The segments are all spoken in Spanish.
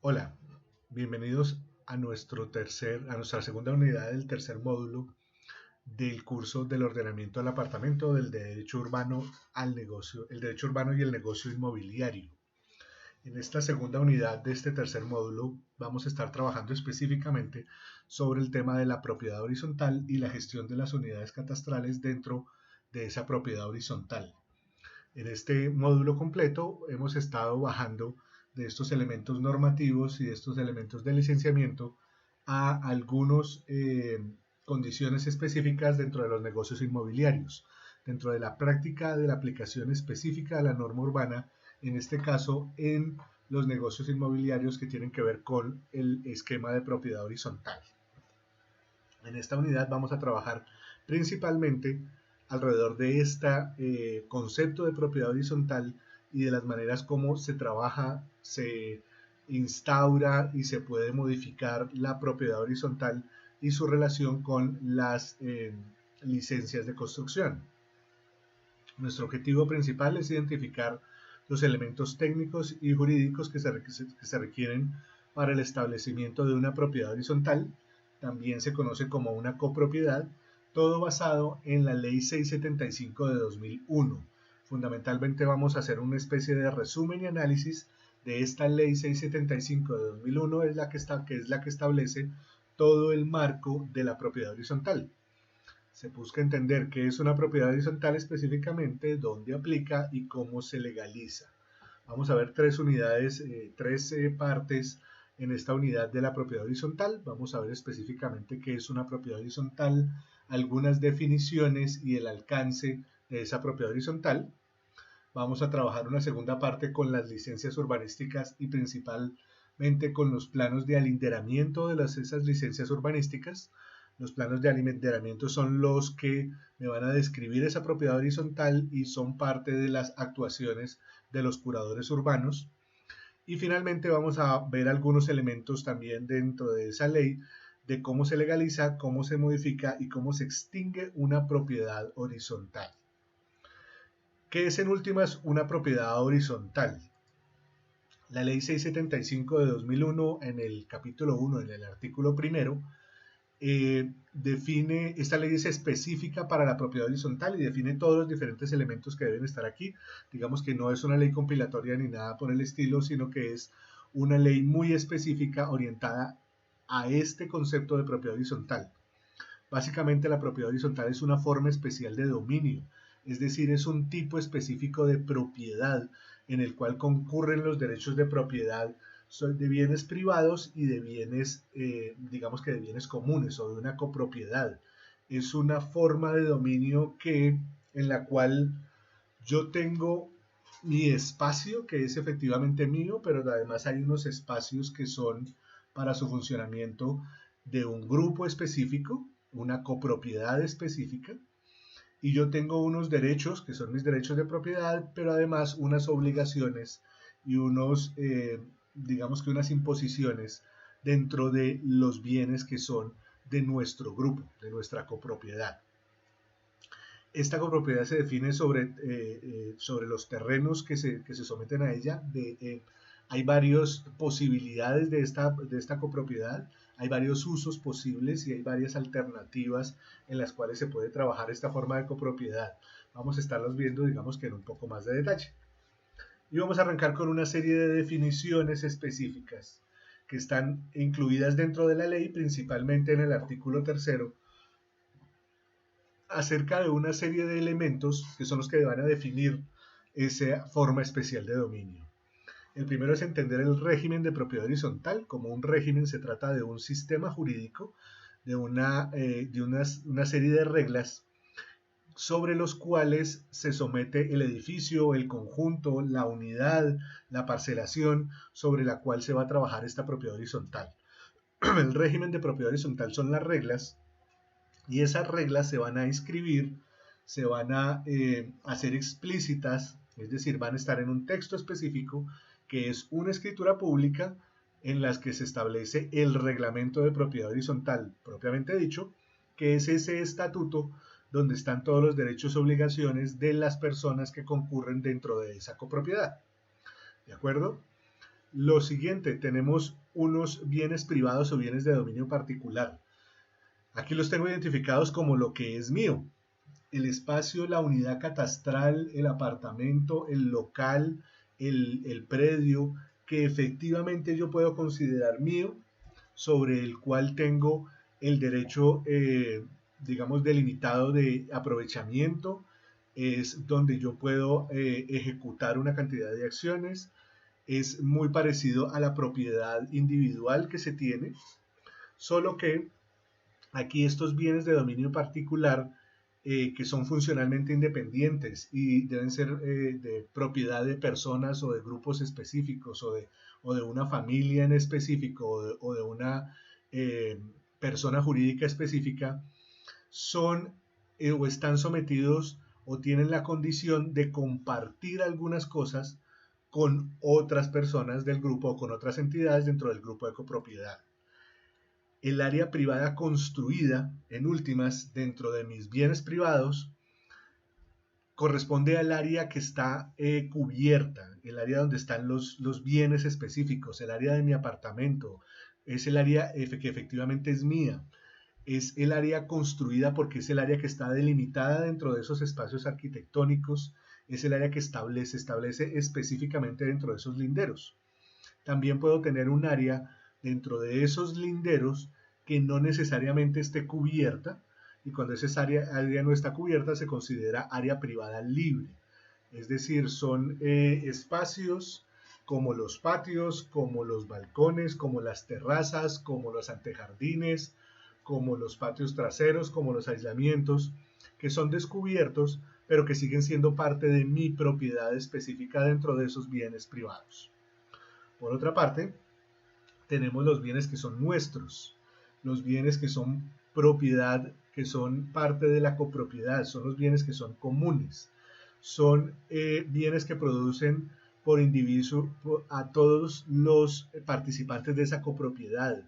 Hola, bienvenidos a nuestra segunda unidad del tercer módulo del curso del ordenamiento del apartamento del derecho urbano al negocio, el derecho urbano y el negocio inmobiliario. En esta segunda unidad de este tercer módulo vamos a estar trabajando específicamente sobre el tema de la propiedad horizontal y la gestión de las unidades catastrales dentro de esa propiedad horizontal. En este módulo completo hemos estado bajando de estos elementos normativos y de estos elementos de licenciamiento a algunas condiciones específicas dentro de los negocios inmobiliarios, dentro de la práctica de la aplicación específica de la norma urbana, en este caso en los negocios inmobiliarios que tienen que ver con el esquema de propiedad horizontal. En esta unidad vamos a trabajar principalmente alrededor de este concepto de propiedad horizontal y de las maneras como se trabaja, se instaura y se puede modificar la propiedad horizontal y su relación con las licencias de construcción. Nuestro objetivo principal es identificar los elementos técnicos y jurídicos que se requieren para el establecimiento de una propiedad horizontal, también se conoce como una copropiedad, todo basado en la Ley 675 de 2001. Fundamentalmente vamos a hacer una especie de resumen y análisis de esta Ley 675 de 2001, que es la que establece todo el marco de la propiedad horizontal. Se busca entender qué es una propiedad horizontal específicamente, dónde aplica y cómo se legaliza. Vamos a ver tres unidades, tres partes en esta unidad de la propiedad horizontal. Vamos a ver específicamente qué es una propiedad horizontal, algunas definiciones y el alcance de esa propiedad horizontal. Vamos a trabajar una segunda parte con las licencias urbanísticas y principalmente con los planos de alinderamiento de esas licencias urbanísticas. Los planos de alinderamiento son los que me van a describir esa propiedad horizontal y son parte de las actuaciones de los curadores urbanos. Y finalmente vamos a ver algunos elementos también dentro de esa ley de cómo se legaliza, cómo se modifica y cómo se extingue una propiedad horizontal. ¿Qué es en últimas una propiedad horizontal? La ley 675 de 2001 en el capítulo 1, en el artículo primero, define, esta ley es específica para la propiedad horizontal y define todos los diferentes elementos que deben estar aquí. Digamos que no es una ley compilatoria ni nada por el estilo, sino que es una ley muy específica orientada a este concepto de propiedad horizontal. Básicamente la propiedad horizontal es una forma especial de dominio, es decir, es un tipo específico de propiedad en el cual concurren los derechos de propiedad de bienes privados y de bienes, digamos que de bienes comunes o de una copropiedad. Es una forma de dominio en la cual yo tengo mi espacio, que es efectivamente mío, pero además hay unos espacios que son para su funcionamiento de un grupo específico, una copropiedad específica, y yo tengo unos derechos que son mis derechos de propiedad, pero además unas obligaciones y digamos que unas imposiciones dentro de los bienes que son de nuestro grupo, de nuestra copropiedad. Esta copropiedad se define sobre los terrenos que se someten a ella. Hay varias posibilidades de esta copropiedad, hay varios usos posibles y hay varias alternativas en las cuales se puede trabajar esta forma de copropiedad. Vamos a estarlos viendo, digamos que en un poco más de detalle. Y vamos a arrancar con una serie de definiciones específicas que están incluidas dentro de la ley, principalmente en el artículo tercero, acerca de una serie de elementos que son los que van a definir esa forma especial de dominio. El primero es entender el régimen de propiedad horizontal. Como un régimen se trata de un sistema jurídico, de una serie de reglas sobre los cuales se somete el edificio, el conjunto, la unidad, la parcelación sobre la cual se va a trabajar esta propiedad horizontal. El régimen de propiedad horizontal son las reglas y esas reglas se van a inscribir, se van a hacer explícitas, es decir, van a estar en un texto específico que es una escritura pública en las que se establece el reglamento de propiedad horizontal propiamente dicho, que es ese estatuto donde están todos los derechos y obligaciones de las personas que concurren dentro de esa copropiedad. ¿De acuerdo? Lo siguiente, tenemos unos bienes privados o bienes de dominio particular. Aquí los tengo identificados como lo que es mío. El espacio, la unidad catastral, el apartamento, el local, el predio, que efectivamente yo puedo considerar mío, sobre el cual tengo el derecho, digamos, delimitado de aprovechamiento, es donde yo puedo ejecutar una cantidad de acciones. Es muy parecido a la propiedad individual que se tiene, solo que aquí estos bienes de dominio particular, que son funcionalmente independientes y deben ser de propiedad de personas o de grupos específicos o de una familia en específico o de una eh, persona jurídica específica, son o están sometidos o tienen la condición de compartir algunas cosas con otras personas del grupo o con otras entidades dentro del grupo de copropiedad. El área privada construida, en últimas, dentro de mis bienes privados, corresponde al área que está cubierta, el área donde están los bienes específicos, el área de mi apartamento, es el área que efectivamente es mía, es el área construida porque es el área que está delimitada dentro de esos espacios arquitectónicos, es el área que establece específicamente dentro de esos linderos. También puedo tener un área dentro de esos linderos que no necesariamente esté cubierta, y cuando esa área no está cubierta se considera área privada libre. Es decir, son espacios como los patios, como los balcones, como las terrazas, como los antejardines, como los patios traseros, como los aislamientos, que son descubiertos, pero que siguen siendo parte de mi propiedad específica dentro de esos bienes privados. Por otra parte, tenemos los bienes que son nuestros, los bienes que son propiedad, que son parte de la copropiedad, son los bienes que son comunes, son bienes que producen por individuo a todos los participantes de esa copropiedad,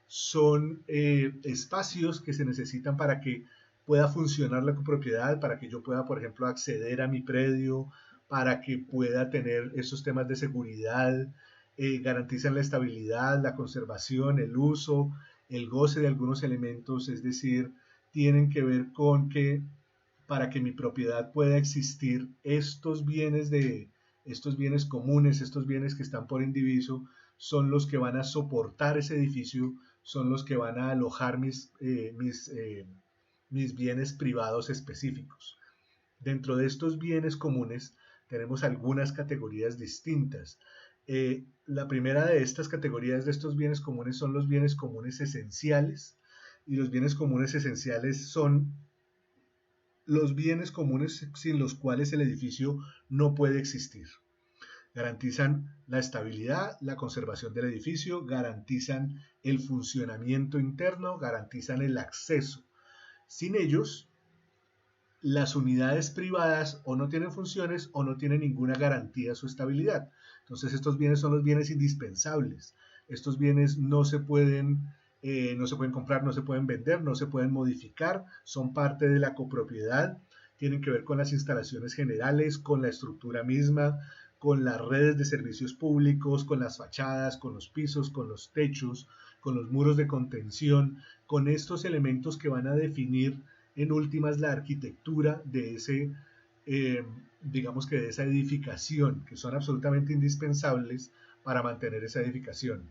son espacios que se necesitan para que pueda funcionar la copropiedad, para que yo pueda, por ejemplo, acceder a mi predio, para que pueda tener esos temas de seguridad, garantizan la estabilidad, la conservación, el uso, el goce de algunos elementos, es decir, tienen que ver con que para que mi propiedad pueda existir, estos bienes comunes, estos bienes que están por indiviso, son los que van a soportar ese edificio, son los que van a alojar mis bienes privados específicos. Dentro de estos bienes comunes tenemos algunas categorías distintas. La primera de estas categorías de estos bienes comunes son los bienes comunes esenciales, y los bienes comunes esenciales son los bienes comunes sin los cuales el edificio no puede existir. Garantizan la estabilidad, la conservación del edificio, garantizan el funcionamiento interno, garantizan el acceso. Sin ellos, las unidades privadas o no tienen funciones o no tienen ninguna garantía de su estabilidad. Entonces estos bienes son los bienes indispensables. Estos bienes no se pueden comprar, no se pueden vender, no se pueden modificar, son parte de la copropiedad, tienen que ver con las instalaciones generales, con la estructura misma, con las redes de servicios públicos, con las fachadas, con los pisos, con los techos, con los muros de contención, con estos elementos que van a definir en últimas la arquitectura de digamos que de esa edificación, que son absolutamente indispensables para mantener esa edificación.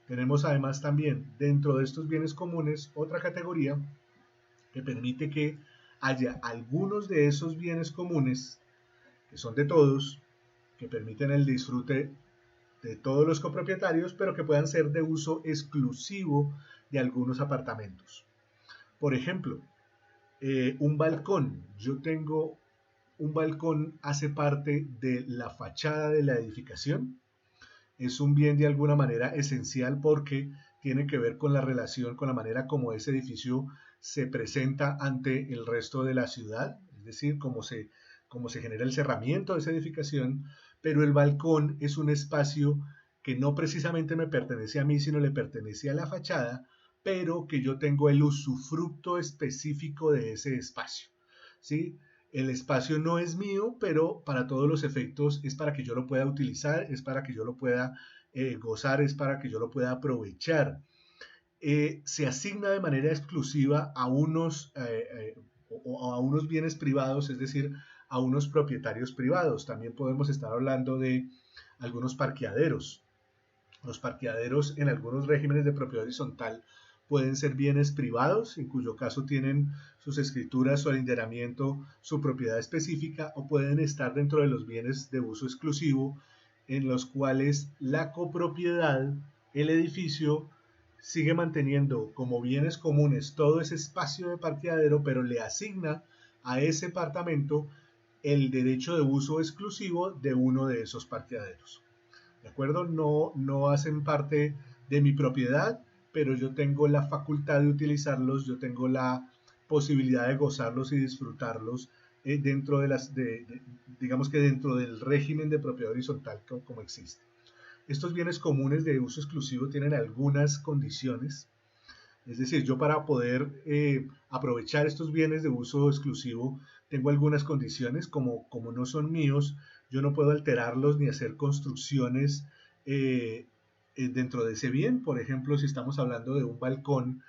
Tenemos además también dentro de estos bienes comunes otra categoría que permite que haya algunos de esos bienes comunes, que son de todos, que permiten el disfrute de todos los copropietarios, pero que puedan ser de uso exclusivo de algunos apartamentos. Por ejemplo, un balcón. Yo tengo un balcón, hace parte de la fachada de la edificación. Es un bien de alguna manera esencial porque tiene que ver con la relación, con la manera como ese edificio se presenta ante el resto de la ciudad, es decir, cómo se genera el cerramiento de esa edificación, pero el balcón es un espacio que no precisamente me pertenece a mí, sino le pertenece a la fachada, pero que yo tengo el usufructo específico de ese espacio, ¿sí? El espacio no es mío, pero para todos los efectos es para que yo lo pueda utilizar, es para que yo lo pueda gozar, es para que yo lo pueda aprovechar. Se asigna de manera exclusiva a o a unos bienes privados, es decir, a unos propietarios privados. También podemos estar hablando de algunos parqueaderos. Los parqueaderos en algunos regímenes de propiedad horizontal pueden ser bienes privados, en cuyo caso tienen sus escrituras, su alineamiento, su propiedad específica, o pueden estar dentro de los bienes de uso exclusivo, en los cuales la copropiedad, el edificio, sigue manteniendo como bienes comunes todo ese espacio de parqueadero, pero le asigna a ese apartamento el derecho de uso exclusivo de uno de esos parqueaderos. ¿De acuerdo? No hacen parte de mi propiedad, pero yo tengo la facultad de utilizarlos, yo tengo la posibilidad de gozarlos y disfrutarlos dentro digamos que dentro del régimen de propiedad horizontal como existe. Estos bienes comunes de uso exclusivo tienen algunas condiciones. Es decir, yo para poder aprovechar estos bienes de uso exclusivo tengo algunas condiciones, como no son míos, yo no puedo alterarlos ni hacer construcciones dentro de ese bien. Por ejemplo, si estamos hablando de un balcón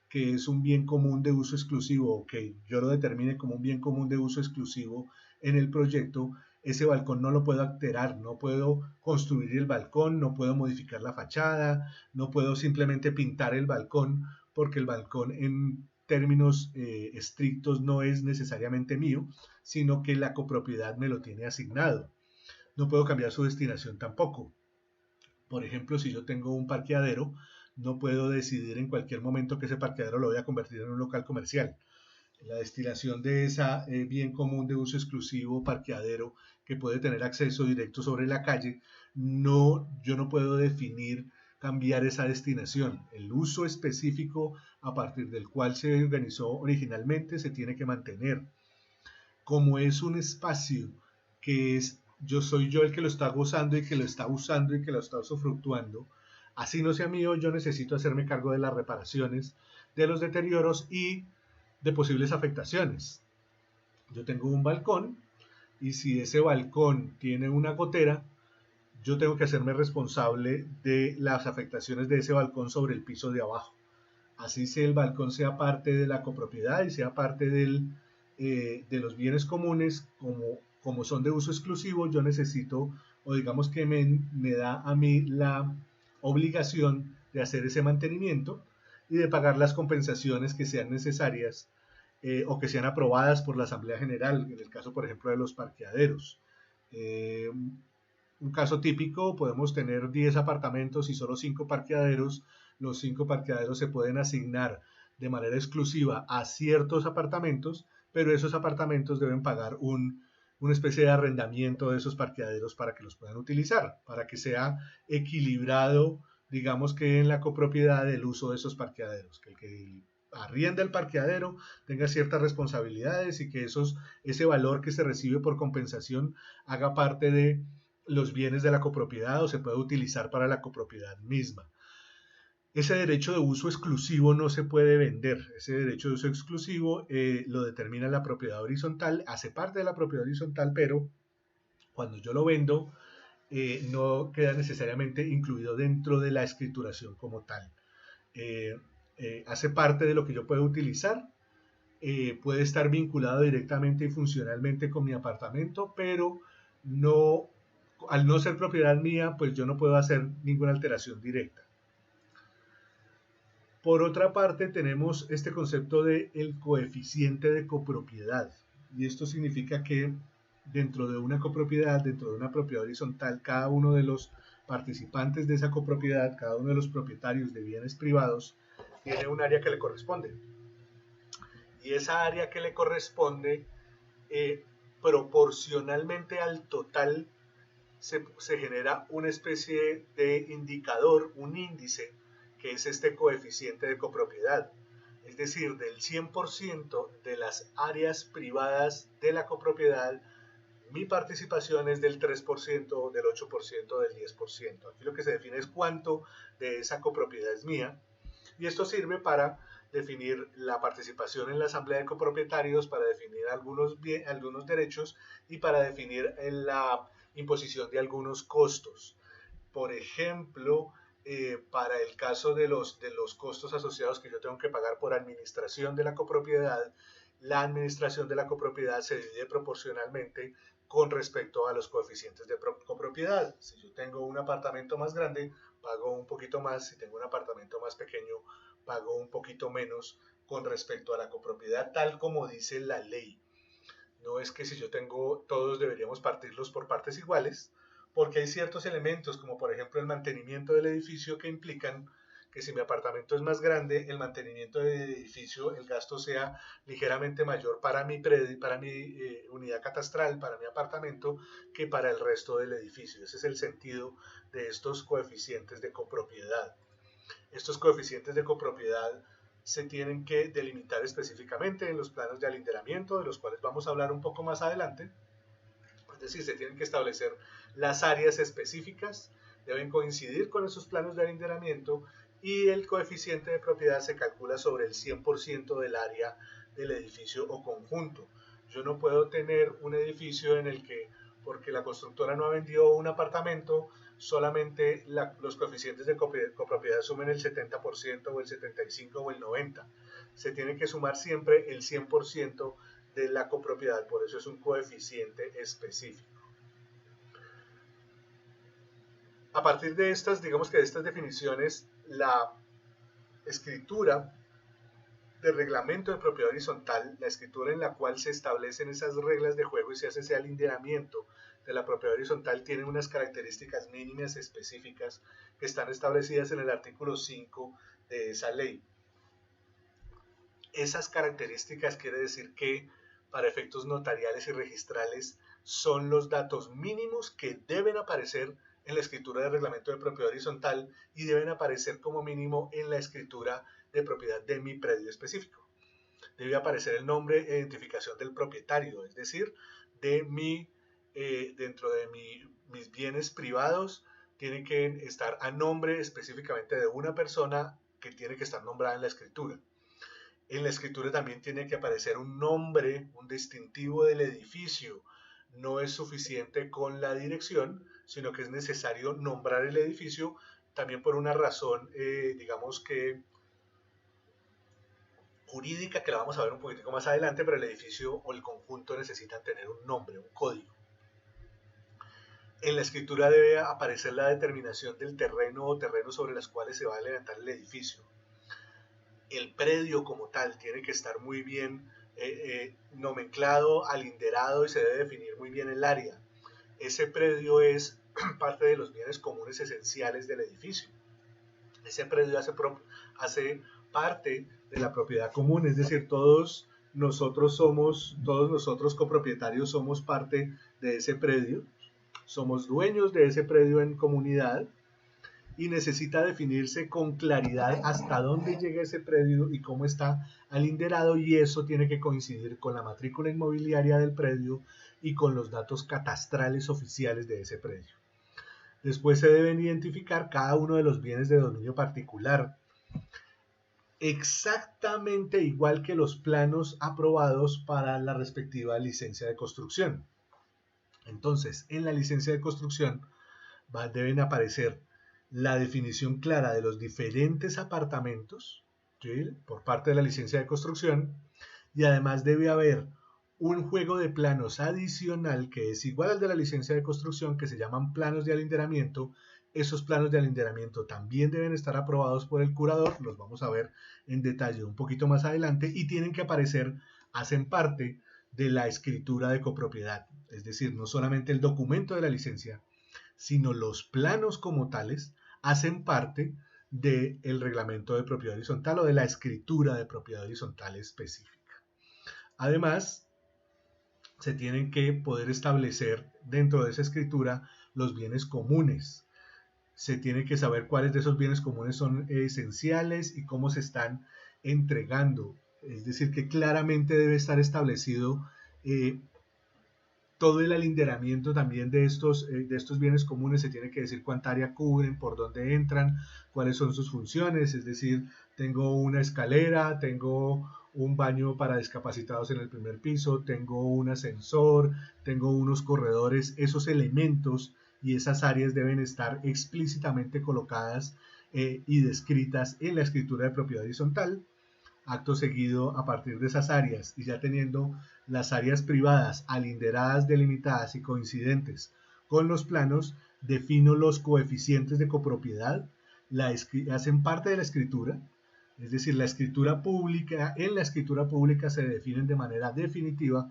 que es un bien común de uso exclusivo, o que yo lo determine como un bien común de uso exclusivo en el proyecto, ese balcón no lo puedo alterar, no puedo construir el balcón, no puedo modificar la fachada, no puedo simplemente pintar el balcón, porque el balcón en términos estrictos no es necesariamente mío, sino que la copropiedad me lo tiene asignado. No puedo cambiar su destinación tampoco. Por ejemplo, si yo tengo un parqueadero, no puedo decidir en cualquier momento que ese parqueadero lo voy a convertir en un local comercial. La destinación de ese bien común de uso exclusivo, parqueadero, que puede tener acceso directo sobre la calle, yo no puedo definir cambiar esa destinación. El uso específico a partir del cual se organizó originalmente se tiene que mantener. Como es un espacio que yo soy yo el que lo está gozando y que lo está usando y que lo está usufructuando, así no sea mío, yo necesito hacerme cargo de las reparaciones, de los deterioros y de posibles afectaciones. Yo tengo un balcón y si ese balcón tiene una gotera, yo tengo que hacerme responsable de las afectaciones de ese balcón sobre el piso de abajo. Así sea el balcón sea parte de la copropiedad y sea parte de los bienes comunes, como son de uso exclusivo, yo necesito, o digamos que me da a mí la obligación de hacer ese mantenimiento y de pagar las compensaciones que sean necesarias o que sean aprobadas por la Asamblea General, en el caso, por ejemplo, de los parqueaderos. Eh, un caso típico, podemos tener 10 apartamentos y solo 5 parqueaderos. Los 5 parqueaderos se pueden asignar de manera exclusiva a ciertos apartamentos, pero esos apartamentos deben pagar una especie de arrendamiento de esos parqueaderos para que los puedan utilizar, para que sea equilibrado, digamos que en la copropiedad del uso de esos parqueaderos, que el que arrienda el parqueadero tenga ciertas responsabilidades y que ese valor que se recibe por compensación haga parte de los bienes de la copropiedad o se puede utilizar para la copropiedad misma. Ese derecho de uso exclusivo no se puede vender. Ese derecho de uso exclusivo lo determina la propiedad horizontal, hace parte de la propiedad horizontal, pero cuando yo lo vendo no queda necesariamente incluido dentro de la escrituración como tal. Hace parte de lo que yo puedo utilizar, puede estar vinculado directamente y funcionalmente con mi apartamento, pero no, al no ser propiedad mía, pues yo no puedo hacer ninguna alteración directa. Por otra parte, tenemos este concepto de el coeficiente de copropiedad, y esto significa que dentro de una copropiedad, dentro de una propiedad horizontal, cada uno de los participantes de esa copropiedad, cada uno de los propietarios de bienes privados, tiene un área que le corresponde. Y esa área que le corresponde, proporcionalmente al total, se genera una especie de indicador, un índice, que es este coeficiente de copropiedad. Es decir, del 100% de las áreas privadas de la copropiedad, mi participación es del 3%, del 8%, del 10%. Aquí lo que se define es cuánto de esa copropiedad es mía. Y esto sirve para definir la participación en la asamblea de copropietarios, para definir algunos derechos y para definir la imposición de algunos costos. por ejemplo, para el caso de los costos asociados que yo tengo que pagar por administración de la copropiedad, la administración de la copropiedad se divide proporcionalmente con respecto a los coeficientes de copropiedad. Si yo tengo un apartamento más grande, pago un poquito más. Si tengo un apartamento más pequeño, pago un poquito menos con respecto a la copropiedad, tal como dice la ley. No es que si yo tengo, todos deberíamos partirlos por partes iguales, porque hay ciertos elementos, como por ejemplo el mantenimiento del edificio, que implican que si mi apartamento es más grande, el mantenimiento del edificio, el gasto sea ligeramente mayor para mi unidad catastral, para mi apartamento, que para el resto del edificio. Ese es el sentido de estos coeficientes de copropiedad. Estos coeficientes de copropiedad se tienen que delimitar específicamente en los planos de alinderamiento, de los cuales vamos a hablar un poco más adelante. Es decir, se tienen que establecer las áreas específicas, deben coincidir con esos planos de alinderamiento, y el coeficiente de propiedad se calcula sobre el 100% del área del edificio o conjunto. Yo no puedo tener un edificio en el que, porque la constructora no ha vendido un apartamento, solamente los coeficientes de copropiedad sumen el 70% o el 75% o el 90%. Se tiene que sumar siempre el 100% de la copropiedad, por eso es un coeficiente específico. A partir de estas, digamos que de estas definiciones, la escritura del reglamento de propiedad horizontal, la escritura en la cual se establecen esas reglas de juego y se hace ese alineamiento de la propiedad horizontal, tiene unas características mínimas específicas que están establecidas en el artículo 5 de esa ley. Esas características quiere decir que para efectos notariales y registrales son los datos mínimos que deben aparecer en la escritura de reglamento de propiedad horizontal y deben aparecer como mínimo en la escritura de propiedad de mi predio específico. Debe aparecer el nombre e identificación del propietario, es decir, de dentro de mis bienes privados tiene que estar a nombre específicamente de una persona que tiene que estar nombrada en la escritura. En la escritura también tiene que aparecer un nombre, un distintivo del edificio. No es suficiente con la dirección, sino que es necesario nombrar el edificio también por una razón, digamos que jurídica, que la vamos a ver un poquitico más adelante, pero el edificio o el conjunto necesitan tener un nombre, un código. En la escritura debe aparecer la determinación del terreno o terrenos sobre los cuales se va a levantar el edificio. El predio como tal tiene que estar muy bien nomenclado, alinderado, y se debe definir muy bien el área. Ese predio es parte de los bienes comunes esenciales del edificio. Ese predio hace parte de la propiedad común, es decir, todos nosotros copropietarios somos parte de ese predio, somos dueños de ese predio en comunidad, y necesita definirse con claridad hasta dónde llega ese predio y cómo está alinderado, y eso tiene que coincidir con la matrícula inmobiliaria del predio y con los datos catastrales oficiales de ese predio. Después se deben identificar cada uno de los bienes de dominio particular, exactamente igual que los planos aprobados para la respectiva licencia de construcción. Entonces, en la licencia de construcción deben aparecer la definición clara de los diferentes apartamentos, ¿sí?, por parte de la licencia de construcción, y además debe haber un juego de planos adicional que es igual al de la licencia de construcción, que se llaman planos de alinderamiento. Esos planos de alinderamiento también deben estar aprobados por el curador, los vamos a ver en detalle un poquito más adelante, y tienen que aparecer, hacen parte de la escritura de copropiedad, es decir, no solamente el documento de la licencia, sino los planos como tales hacen parte del reglamento de propiedad horizontal o de la escritura de propiedad horizontal específica. Además, se tienen que poder establecer dentro de esa escritura los bienes comunes. Se tiene que saber cuáles de esos bienes comunes son esenciales y cómo se están entregando. Es decir, que claramente debe estar establecido todo el alinderamiento también de estos bienes comunes. Se tiene que decir cuánta área cubren, por dónde entran, cuáles son sus funciones. Es decir, tengo una escalera, tengo un baño para discapacitados en el primer piso, tengo un ascensor, tengo unos corredores. Esos elementos y esas áreas deben estar explícitamente colocadas y descritas en la escritura de propiedad horizontal. Acto seguido, a partir de esas áreas y ya teniendo las áreas privadas alinderadas, delimitadas y coincidentes con los planos, defino los coeficientes de copropiedad, hacen parte de la escritura, es decir, la escritura pública, en la escritura pública se definen de manera definitiva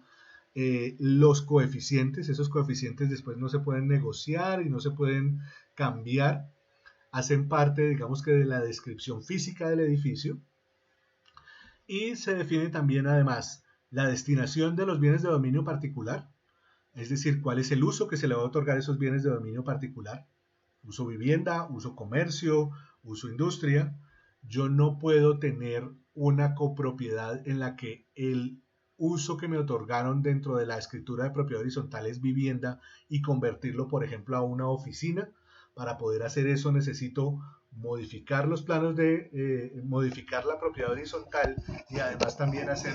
los coeficientes. Esos coeficientes después no se pueden negociar y no se pueden cambiar, hacen parte, digamos que, de la descripción física del edificio. Y se define también además la destinación de los bienes de dominio particular, es decir, cuál es el uso que se le va a otorgar a esos bienes de dominio particular, uso vivienda, uso comercio, uso industria. Yo no puedo tener una copropiedad en la que el uso que me otorgaron dentro de la escritura de propiedad horizontal es vivienda y convertirlo, por ejemplo, a una oficina. Para poder hacer eso necesito modificar los planos modificar la propiedad horizontal y además también hacer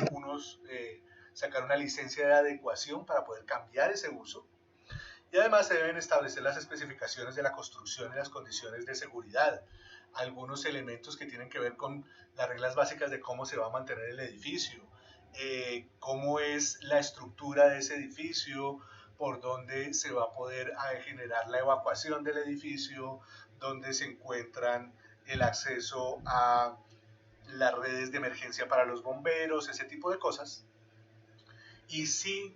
sacar una licencia de adecuación para poder cambiar ese uso. Y además se deben establecer las especificaciones de la construcción y las condiciones de seguridad, algunos elementos que tienen que ver con las reglas básicas de cómo se va a mantener el edificio, cómo es la estructura de ese edificio, por dónde se va a poder generar la evacuación del edificio, dónde se encuentran el acceso a las redes de emergencia para los bomberos, ese tipo de cosas. Y si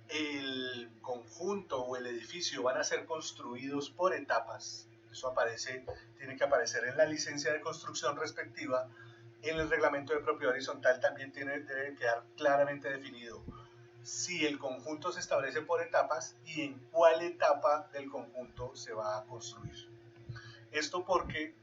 el conjunto o el edificio van a ser construidos por etapas, eso tiene que aparecer en la licencia de construcción respectiva. En el reglamento de propiedad horizontal también debe quedar claramente definido si el conjunto se establece por etapas y en cuál etapa del conjunto se va a construir. Esto porque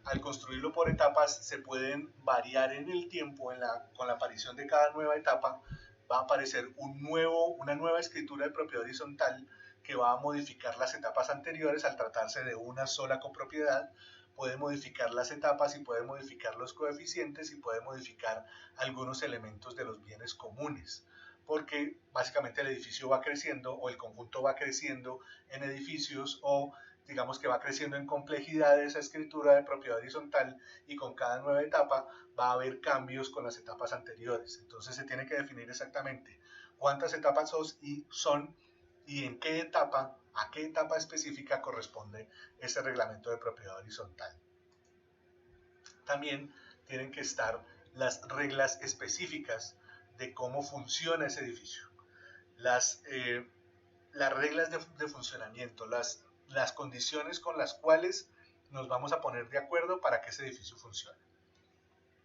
al construirlo por etapas se pueden variar en el tiempo, con la aparición de cada nueva etapa va a aparecer una nueva escritura de propiedad horizontal que va a modificar las etapas anteriores. Al tratarse de una sola copropiedad, puede modificar las etapas y puede modificar los coeficientes y puede modificar algunos elementos de los bienes comunes, porque básicamente el edificio va creciendo o el conjunto va creciendo en edificios, o digamos que va creciendo en complejidad de esa escritura de propiedad horizontal, y con cada nueva etapa va a haber cambios con las etapas anteriores. Entonces se tiene que definir exactamente cuántas etapas son y en qué etapa, a qué etapa específica corresponde ese reglamento de propiedad horizontal. También tienen que estar las reglas específicas de cómo funciona ese edificio, las reglas de funcionamiento, las condiciones con las cuales nos vamos a poner de acuerdo para que ese edificio funcione.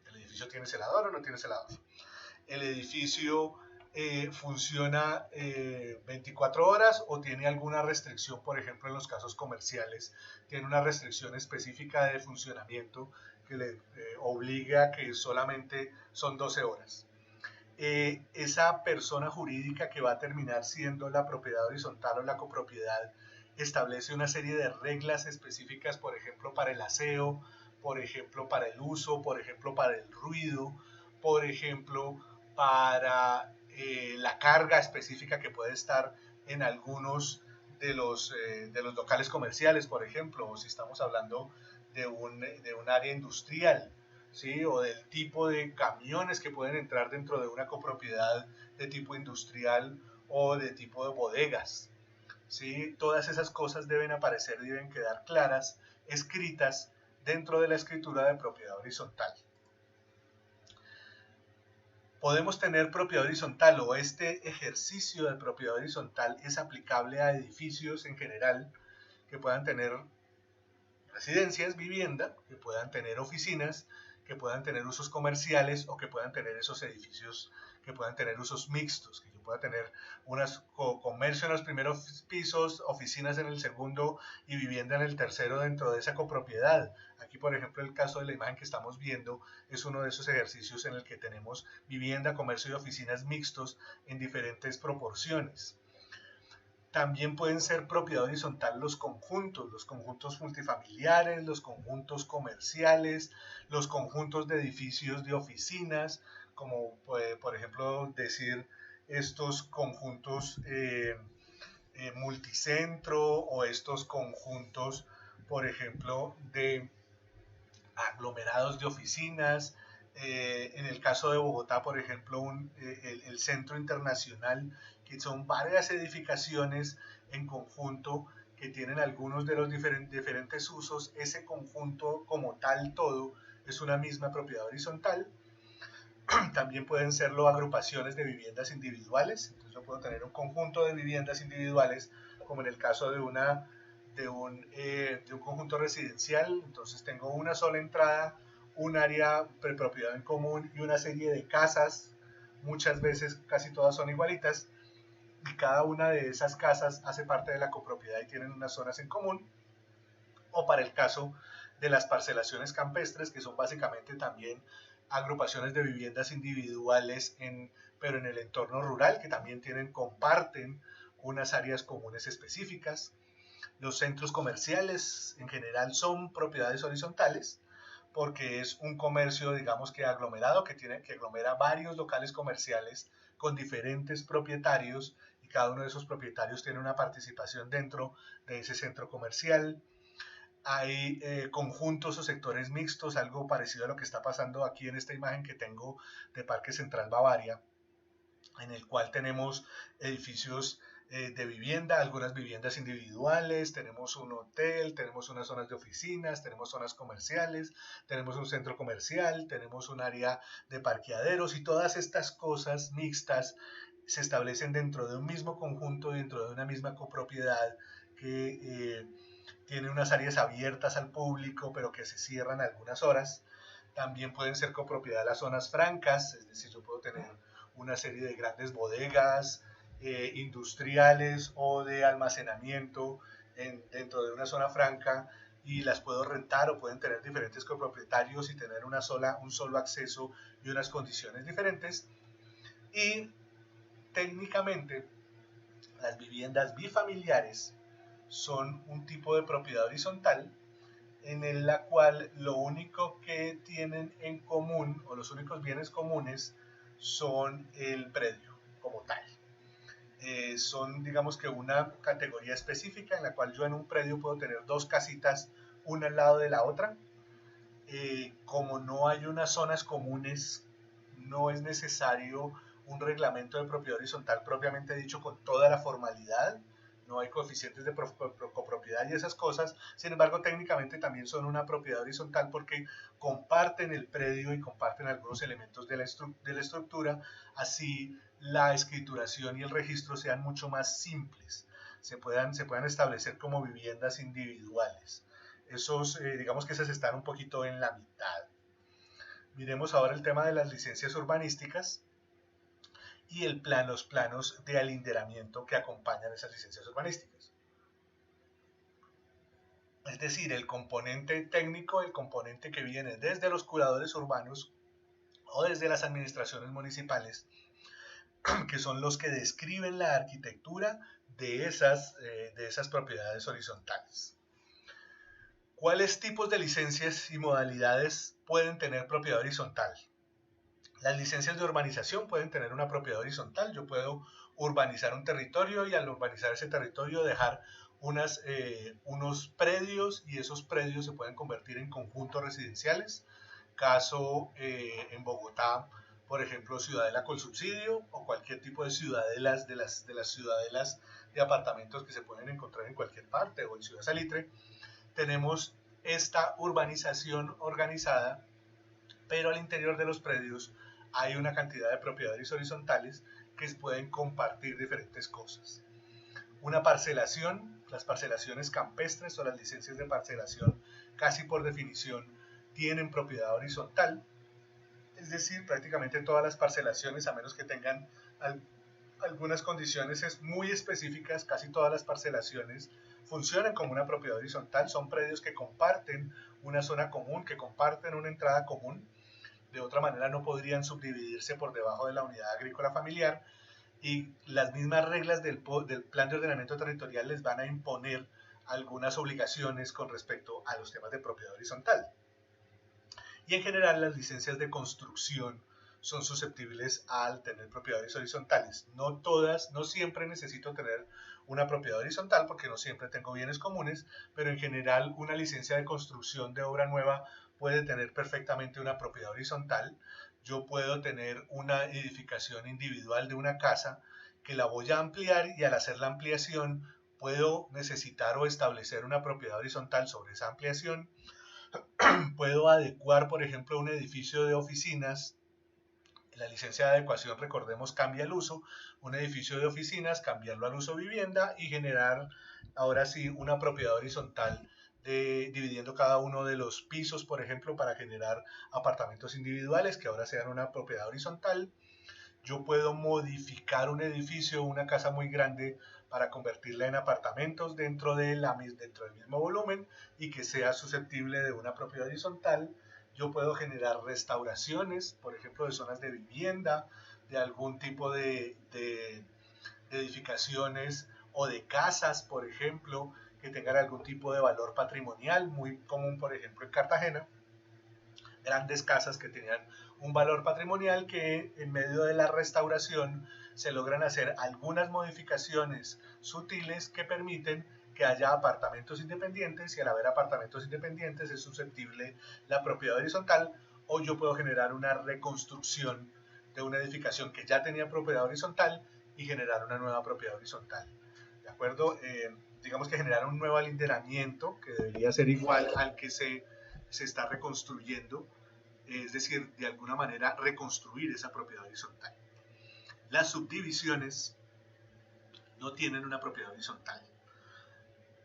¿El edificio tiene celador o no tiene celador? ¿El edificio funciona 24 horas o tiene alguna restricción? Por ejemplo, en los casos comerciales, tiene una restricción específica de funcionamiento que le obliga a que solamente son 12 horas. Esa persona jurídica que va a terminar siendo la propiedad horizontal o la copropiedad establece una serie de reglas específicas, por ejemplo, para el aseo, por ejemplo, para el uso, por ejemplo, para el ruido, por ejemplo, para la carga específica que puede estar en algunos de los locales comerciales, por ejemplo, o si estamos hablando de un área industrial, ¿sí? O del tipo de camiones que pueden entrar dentro de una copropiedad de tipo industrial o de tipo de bodegas, ¿sí? Todas esas cosas deben aparecer y deben quedar claras, escritas dentro de la escritura de propiedad horizontal. Podemos tener propiedad horizontal, o este ejercicio de propiedad horizontal es aplicable a edificios en general que puedan tener residencias, vivienda, que puedan tener oficinas, que puedan tener usos comerciales, o que puedan tener esos edificios que puedan tener usos mixtos, que yo pueda tener comercio en los primeros pisos, oficinas en el segundo y vivienda en el tercero dentro de esa copropiedad. Aquí, por ejemplo, el caso de la imagen que estamos viendo es uno de esos ejercicios en el que tenemos vivienda, comercio y oficinas mixtos en diferentes proporciones. También pueden ser propiedad horizontal los conjuntos multifamiliares, los conjuntos comerciales, los conjuntos de edificios de oficinas, como por ejemplo decir estos conjuntos multicentro o estos conjuntos, por ejemplo, de aglomerados de oficinas. En el caso de Bogotá, por ejemplo, el Centro Internacional, que son varias edificaciones en conjunto que tienen algunos de los diferentes usos. Ese conjunto como tal todo es una misma propiedad horizontal. También pueden serlo agrupaciones de viviendas individuales. Entonces yo puedo tener un conjunto de viviendas individuales, como en el caso de un conjunto residencial. Entonces tengo una sola entrada, un área de propiedad en común y una serie de casas. Muchas veces casi todas son igualitas y cada una de esas casas hace parte de la copropiedad y tienen unas zonas en común. O para el caso de las parcelaciones campestres, que son básicamente también agrupaciones de viviendas individuales, pero en el entorno rural, que también comparten unas áreas comunes específicas. Los centros comerciales en general son propiedades horizontales, porque es un comercio, digamos que aglomerado, que aglomera varios locales comerciales con diferentes propietarios, y cada uno de esos propietarios tiene una participación dentro de ese centro comercial. Hay conjuntos o sectores mixtos, algo parecido a lo que está pasando aquí en esta imagen que tengo de Parque Central Bavaria, en el cual tenemos edificios de vivienda, algunas viviendas individuales, tenemos un hotel, tenemos unas zonas de oficinas, tenemos zonas comerciales, tenemos un centro comercial, tenemos un área de parqueaderos, y todas estas cosas mixtas se establecen dentro de un mismo conjunto, dentro de una misma copropiedad que tiene unas áreas abiertas al público, pero que se cierran a algunas horas. También pueden ser copropiedad las zonas francas, es decir, yo puedo tener una serie de grandes bodegas industriales o de almacenamiento dentro de una zona franca, y las puedo rentar, o pueden tener diferentes copropietarios y tener un solo acceso y unas condiciones diferentes. Y técnicamente las viviendas bifamiliares son un tipo de propiedad horizontal en la cual lo único que tienen en común, o los únicos bienes comunes, son el predio como tal. Son, digamos que, una categoría específica en la cual yo en un predio puedo tener dos casitas una al lado de la otra. Como no hay unas zonas comunes, no es necesario un reglamento de propiedad horizontal propiamente dicho con toda la formalidad. No hay coeficientes de copropiedad y esas cosas. Sin embargo, técnicamente también son una propiedad horizontal porque comparten el predio y comparten algunos elementos de la estructura. Así la escrituración y el registro sean mucho más simples, se puedan establecer como viviendas individuales. Digamos que esas están un poquito en la mitad. Miremos ahora el tema de las licencias urbanísticas y los planos de alinderamiento que acompañan esas licencias urbanísticas. Es decir, el componente técnico, el componente que viene desde los curadores urbanos o desde las administraciones municipales, que son los que describen la arquitectura de esas propiedades horizontales. ¿Cuáles tipos de licencias y modalidades pueden tener propiedad horizontal? Las licencias de urbanización pueden tener una propiedad horizontal. Yo puedo urbanizar un territorio y al urbanizar ese territorio dejar unos predios, y esos predios se pueden convertir en conjuntos residenciales. Caso en Bogotá, por ejemplo, Ciudadela con subsidio, o cualquier tipo de ciudadelas de las ciudadelas de apartamentos que se pueden encontrar en cualquier parte, o en Ciudad Salitre. Tenemos esta urbanización organizada, pero al interior de los predios hay una cantidad de propiedades horizontales que pueden compartir diferentes cosas. Una parcelación, las parcelaciones campestres o las licencias de parcelación, casi por definición, tienen propiedad horizontal. Es decir, prácticamente todas las parcelaciones, a menos que tengan algunas condiciones muy específicas, casi todas las parcelaciones funcionan como una propiedad horizontal. Son predios que comparten una zona común, que comparten una entrada común. De otra manera no podrían subdividirse por debajo de la unidad agrícola familiar, y las mismas reglas del plan de ordenamiento territorial les van a imponer algunas obligaciones con respecto a los temas de propiedad horizontal. Y en general las licencias de construcción son susceptibles al tener propiedades horizontales. No todas, no siempre necesito tener una propiedad horizontal porque no siempre tengo bienes comunes, pero en general una licencia de construcción de obra nueva puede tener perfectamente una propiedad horizontal. Yo puedo tener una edificación individual de una casa que la voy a ampliar y al hacer la ampliación puedo necesitar o establecer una propiedad horizontal sobre esa ampliación. Puedo adecuar, por ejemplo, un edificio de oficinas. La licencia de adecuación, recordemos, cambia el uso. Un edificio de oficinas, cambiarlo al uso vivienda y generar ahora sí una propiedad horizontal dividiendo cada uno de los pisos, por ejemplo, para generar apartamentos individuales que ahora sean una propiedad horizontal. Yo puedo modificar un edificio, una casa muy grande, para convertirla en apartamentos dentro dentro del mismo volumen y que sea susceptible de una propiedad horizontal. Yo puedo generar restauraciones, por ejemplo, de zonas de vivienda, de algún tipo de edificaciones o de casas, por ejemplo, que tengan algún tipo de valor patrimonial, muy común, por ejemplo, en Cartagena. Grandes casas que tenían un valor patrimonial que en medio de la restauración se logran hacer algunas modificaciones sutiles que permiten que haya apartamentos independientes y al haber apartamentos independientes es susceptible la propiedad horizontal o yo puedo generar una reconstrucción de una edificación que ya tenía propiedad horizontal y generar una nueva propiedad horizontal. ¿De acuerdo? Digamos que generar un nuevo alinderamiento que debería ser igual al que se está reconstruyendo, es decir, de alguna manera reconstruir esa propiedad horizontal. Las subdivisiones no tienen una propiedad horizontal.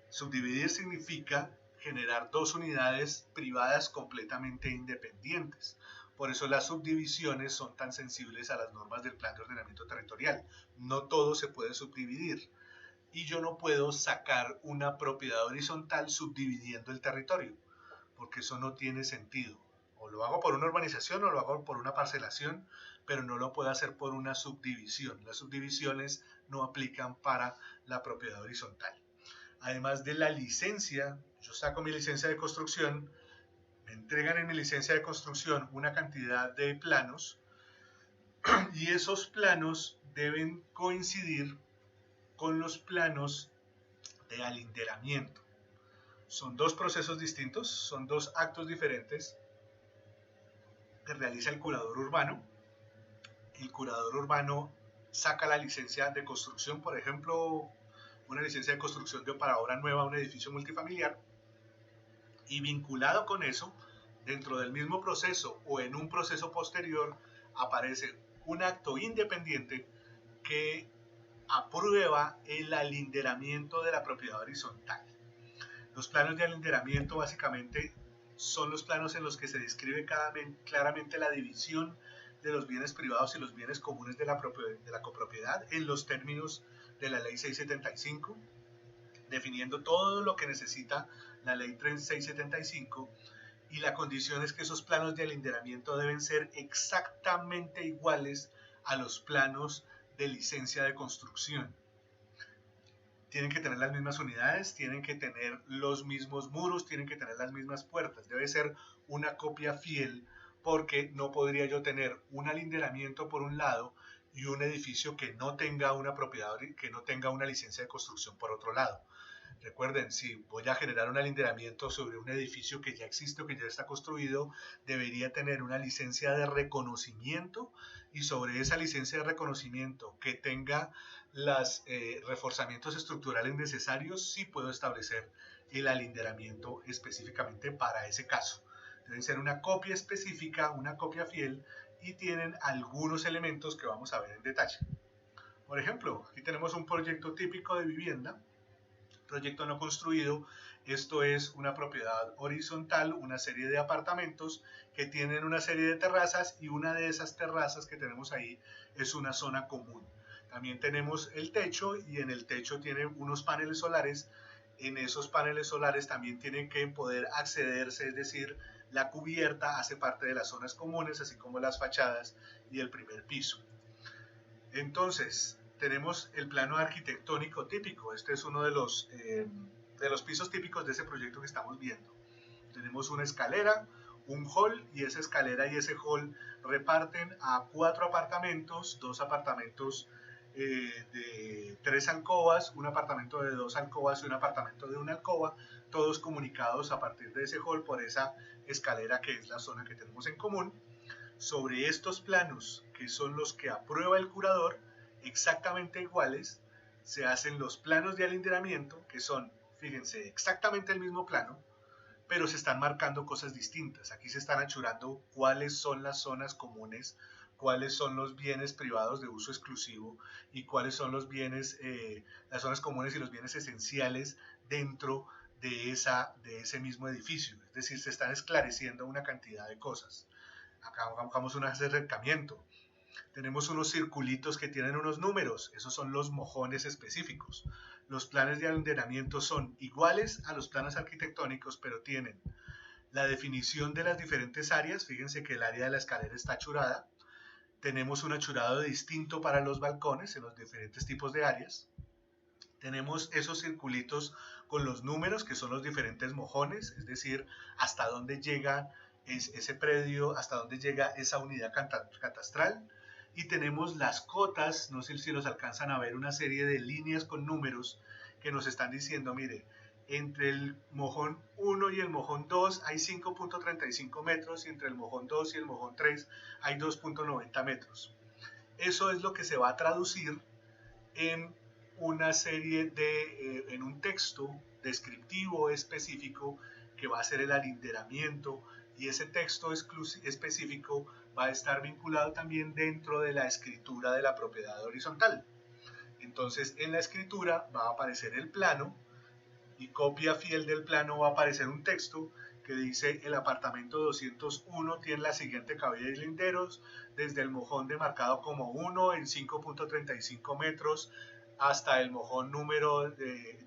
Subdividir significa generar dos unidades privadas completamente independientes. Por eso las subdivisiones son tan sensibles a las normas del plan de ordenamiento territorial. No todo se puede subdividir y yo no puedo sacar una propiedad horizontal subdividiendo el territorio, porque eso no tiene sentido. O lo hago por una urbanización o lo hago por una parcelación, pero no lo puedo hacer por una subdivisión. Las subdivisiones no aplican para la propiedad horizontal. Además de la licencia, yo saco mi licencia de construcción, me entregan en mi licencia de construcción una cantidad de planos y esos planos deben coincidir con los planos de alinderamiento. Son dos procesos distintos, son dos actos diferentes que realiza el curador urbano. El curador urbano saca la licencia de construcción, por ejemplo, una licencia de construcción para obra nueva, un edificio multifamiliar, y vinculado con eso, dentro del mismo proceso o en un proceso posterior, aparece un acto independiente que aprueba el alinderamiento de la propiedad horizontal. Los planos de alinderamiento básicamente son los planos en los que se describe claramente la división de los bienes privados y los bienes comunes de la copropiedad en los términos de la ley 675, definiendo todo lo que necesita la ley 675, y la condición es que esos planos de alinderamiento deben ser exactamente iguales a los planos de licencia de construcción. Tienen que tener las mismas unidades, tienen que tener los mismos muros, tienen que tener las mismas puertas. Debe ser una copia fiel porque no podría yo tener un alinderamiento por un lado y un edificio que no tenga una propiedad, que no tenga una licencia de construcción por otro lado. Recuerden, si voy a generar un alinderamiento sobre un edificio que ya existe o que ya está construido, debería tener una licencia de reconocimiento y sobre esa licencia de reconocimiento que tenga los reforzamientos estructurales necesarios, sí puedo establecer el alinderamiento específicamente para ese caso. Deben ser una copia específica, una copia fiel y tienen algunos elementos que vamos a ver en detalle. Por ejemplo, aquí tenemos un proyecto típico de vivienda. Proyecto no construido, esto es una propiedad horizontal, una serie de apartamentos que tienen una serie de terrazas y una de esas terrazas que tenemos ahí es una zona común. También tenemos el techo y en el techo tiene unos paneles solares. En esos paneles solares también tienen que poder accederse, es decir, la cubierta hace parte de las zonas comunes, así como las fachadas y el primer piso. Entonces, tenemos el plano arquitectónico típico. Este es uno de los pisos típicos de ese proyecto que estamos viendo. Tenemos una escalera, un hall, y esa escalera y ese hall reparten a 4 apartamentos, 2 apartamentos de 3 alcobas, un apartamento de 2 alcobas y un apartamento de 1 alcoba, todos comunicados a partir de ese hall por esa escalera que es la zona que tenemos en común. Sobre estos planos, que son los que aprueba el curador, exactamente iguales, se hacen los planos de alinderamiento, que son, fíjense, exactamente el mismo plano, pero se están marcando cosas distintas. Aquí se están achurando cuáles son las zonas comunes, cuáles son los bienes privados de uso exclusivo y cuáles son los bienes, las zonas comunes y los bienes esenciales dentro de ese mismo edificio. Es decir, se están esclareciendo una cantidad de cosas. Acá buscamos un acercamiento. Tenemos unos circulitos que tienen unos números, esos son los mojones específicos. Los planes de alinderamiento son iguales a los planos arquitectónicos, pero tienen la definición de las diferentes áreas. Fíjense que el área de la escalera está achurada. Tenemos un achurado distinto para los balcones en los diferentes tipos de áreas. Tenemos esos circulitos con los números, que son los diferentes mojones, es decir, hasta dónde llega ese predio, hasta dónde llega esa unidad catastral. Y tenemos las cotas, no sé si los alcanzan a ver, una serie de líneas con números que nos están diciendo, mire, entre el mojón 1 y el mojón 2 hay 5.35 metros y entre el mojón 2 y el mojón 3 hay 2.90 metros. Eso es lo que se va a traducir en una serie en un texto descriptivo específico que va a ser el alinderamiento, y ese texto específico va a estar vinculado también dentro de la escritura de la propiedad horizontal. Entonces en la escritura va a aparecer el plano y copia fiel del plano va a aparecer un texto que dice: el apartamento 201 tiene la siguiente cabida y linderos desde el mojón demarcado como 1 en 5.35 metros hasta el mojón número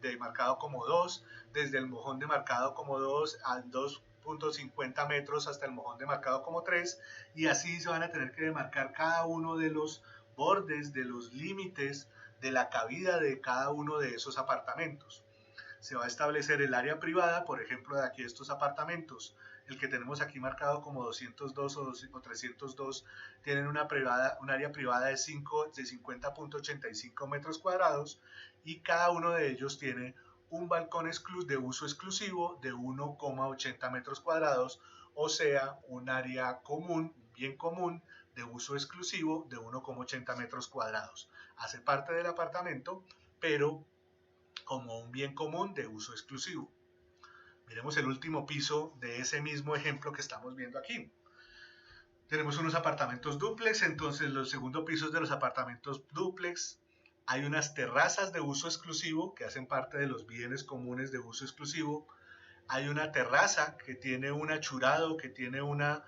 demarcado como 2, desde el mojón demarcado como 2 a 2.50 metros hasta el mojón demarcado como 3, y así se van a tener que demarcar cada uno de los bordes, de los límites de la cabida de cada uno de esos apartamentos. Se va a establecer el área privada, por ejemplo, de aquí estos apartamentos. El que tenemos aquí marcado como 202 o 302 tienen un área privada de 50.85 metros cuadrados, y cada uno de ellos tiene un balcón de uso exclusivo de 1,80 metros cuadrados, o sea, un área común, bien común, de uso exclusivo de 1,80 metros cuadrados. Hace parte del apartamento, pero como un bien común de uso exclusivo. Miremos el último piso de ese mismo ejemplo que estamos viendo aquí. Tenemos unos apartamentos dúplex, entonces los segundos pisos de los apartamentos dúplex hay unas terrazas de uso exclusivo que hacen parte de los bienes comunes de uso exclusivo. Hay una terraza que tiene un achurado, que tiene una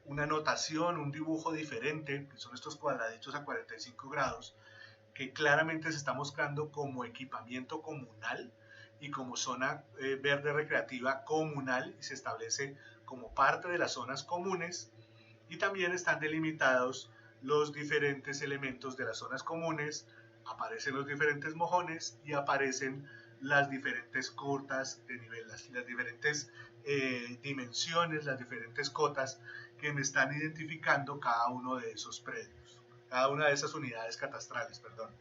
notación, un dibujo diferente, que son estos cuadraditos a 45 grados, que claramente se está mostrando como equipamiento comunal y como zona verde recreativa comunal, y se establece como parte de las zonas comunes. Y también están delimitados los diferentes elementos de las zonas comunes, aparecen los diferentes mojones y aparecen las diferentes cotas de nivel, las diferentes dimensiones, las diferentes cotas que me están identificando cada uno de esos predios, cada una de esas unidades catastrales, perdón.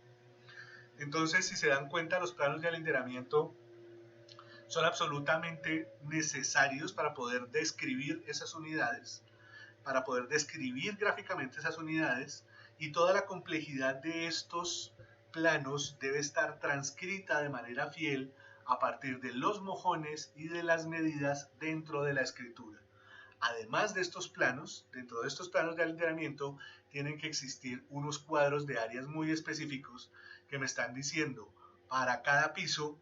Entonces, si se dan cuenta, los planos de alinderamiento son absolutamente necesarios para poder describir esas unidades, para poder describir gráficamente esas unidades, y toda la complejidad de estos planos debe estar transcrita de manera fiel a partir de los mojones y de las medidas dentro de la escritura. Además de estos planos, dentro de estos planos de alinderamiento, tienen que existir unos cuadros de áreas muy específicos que me están diciendo para cada piso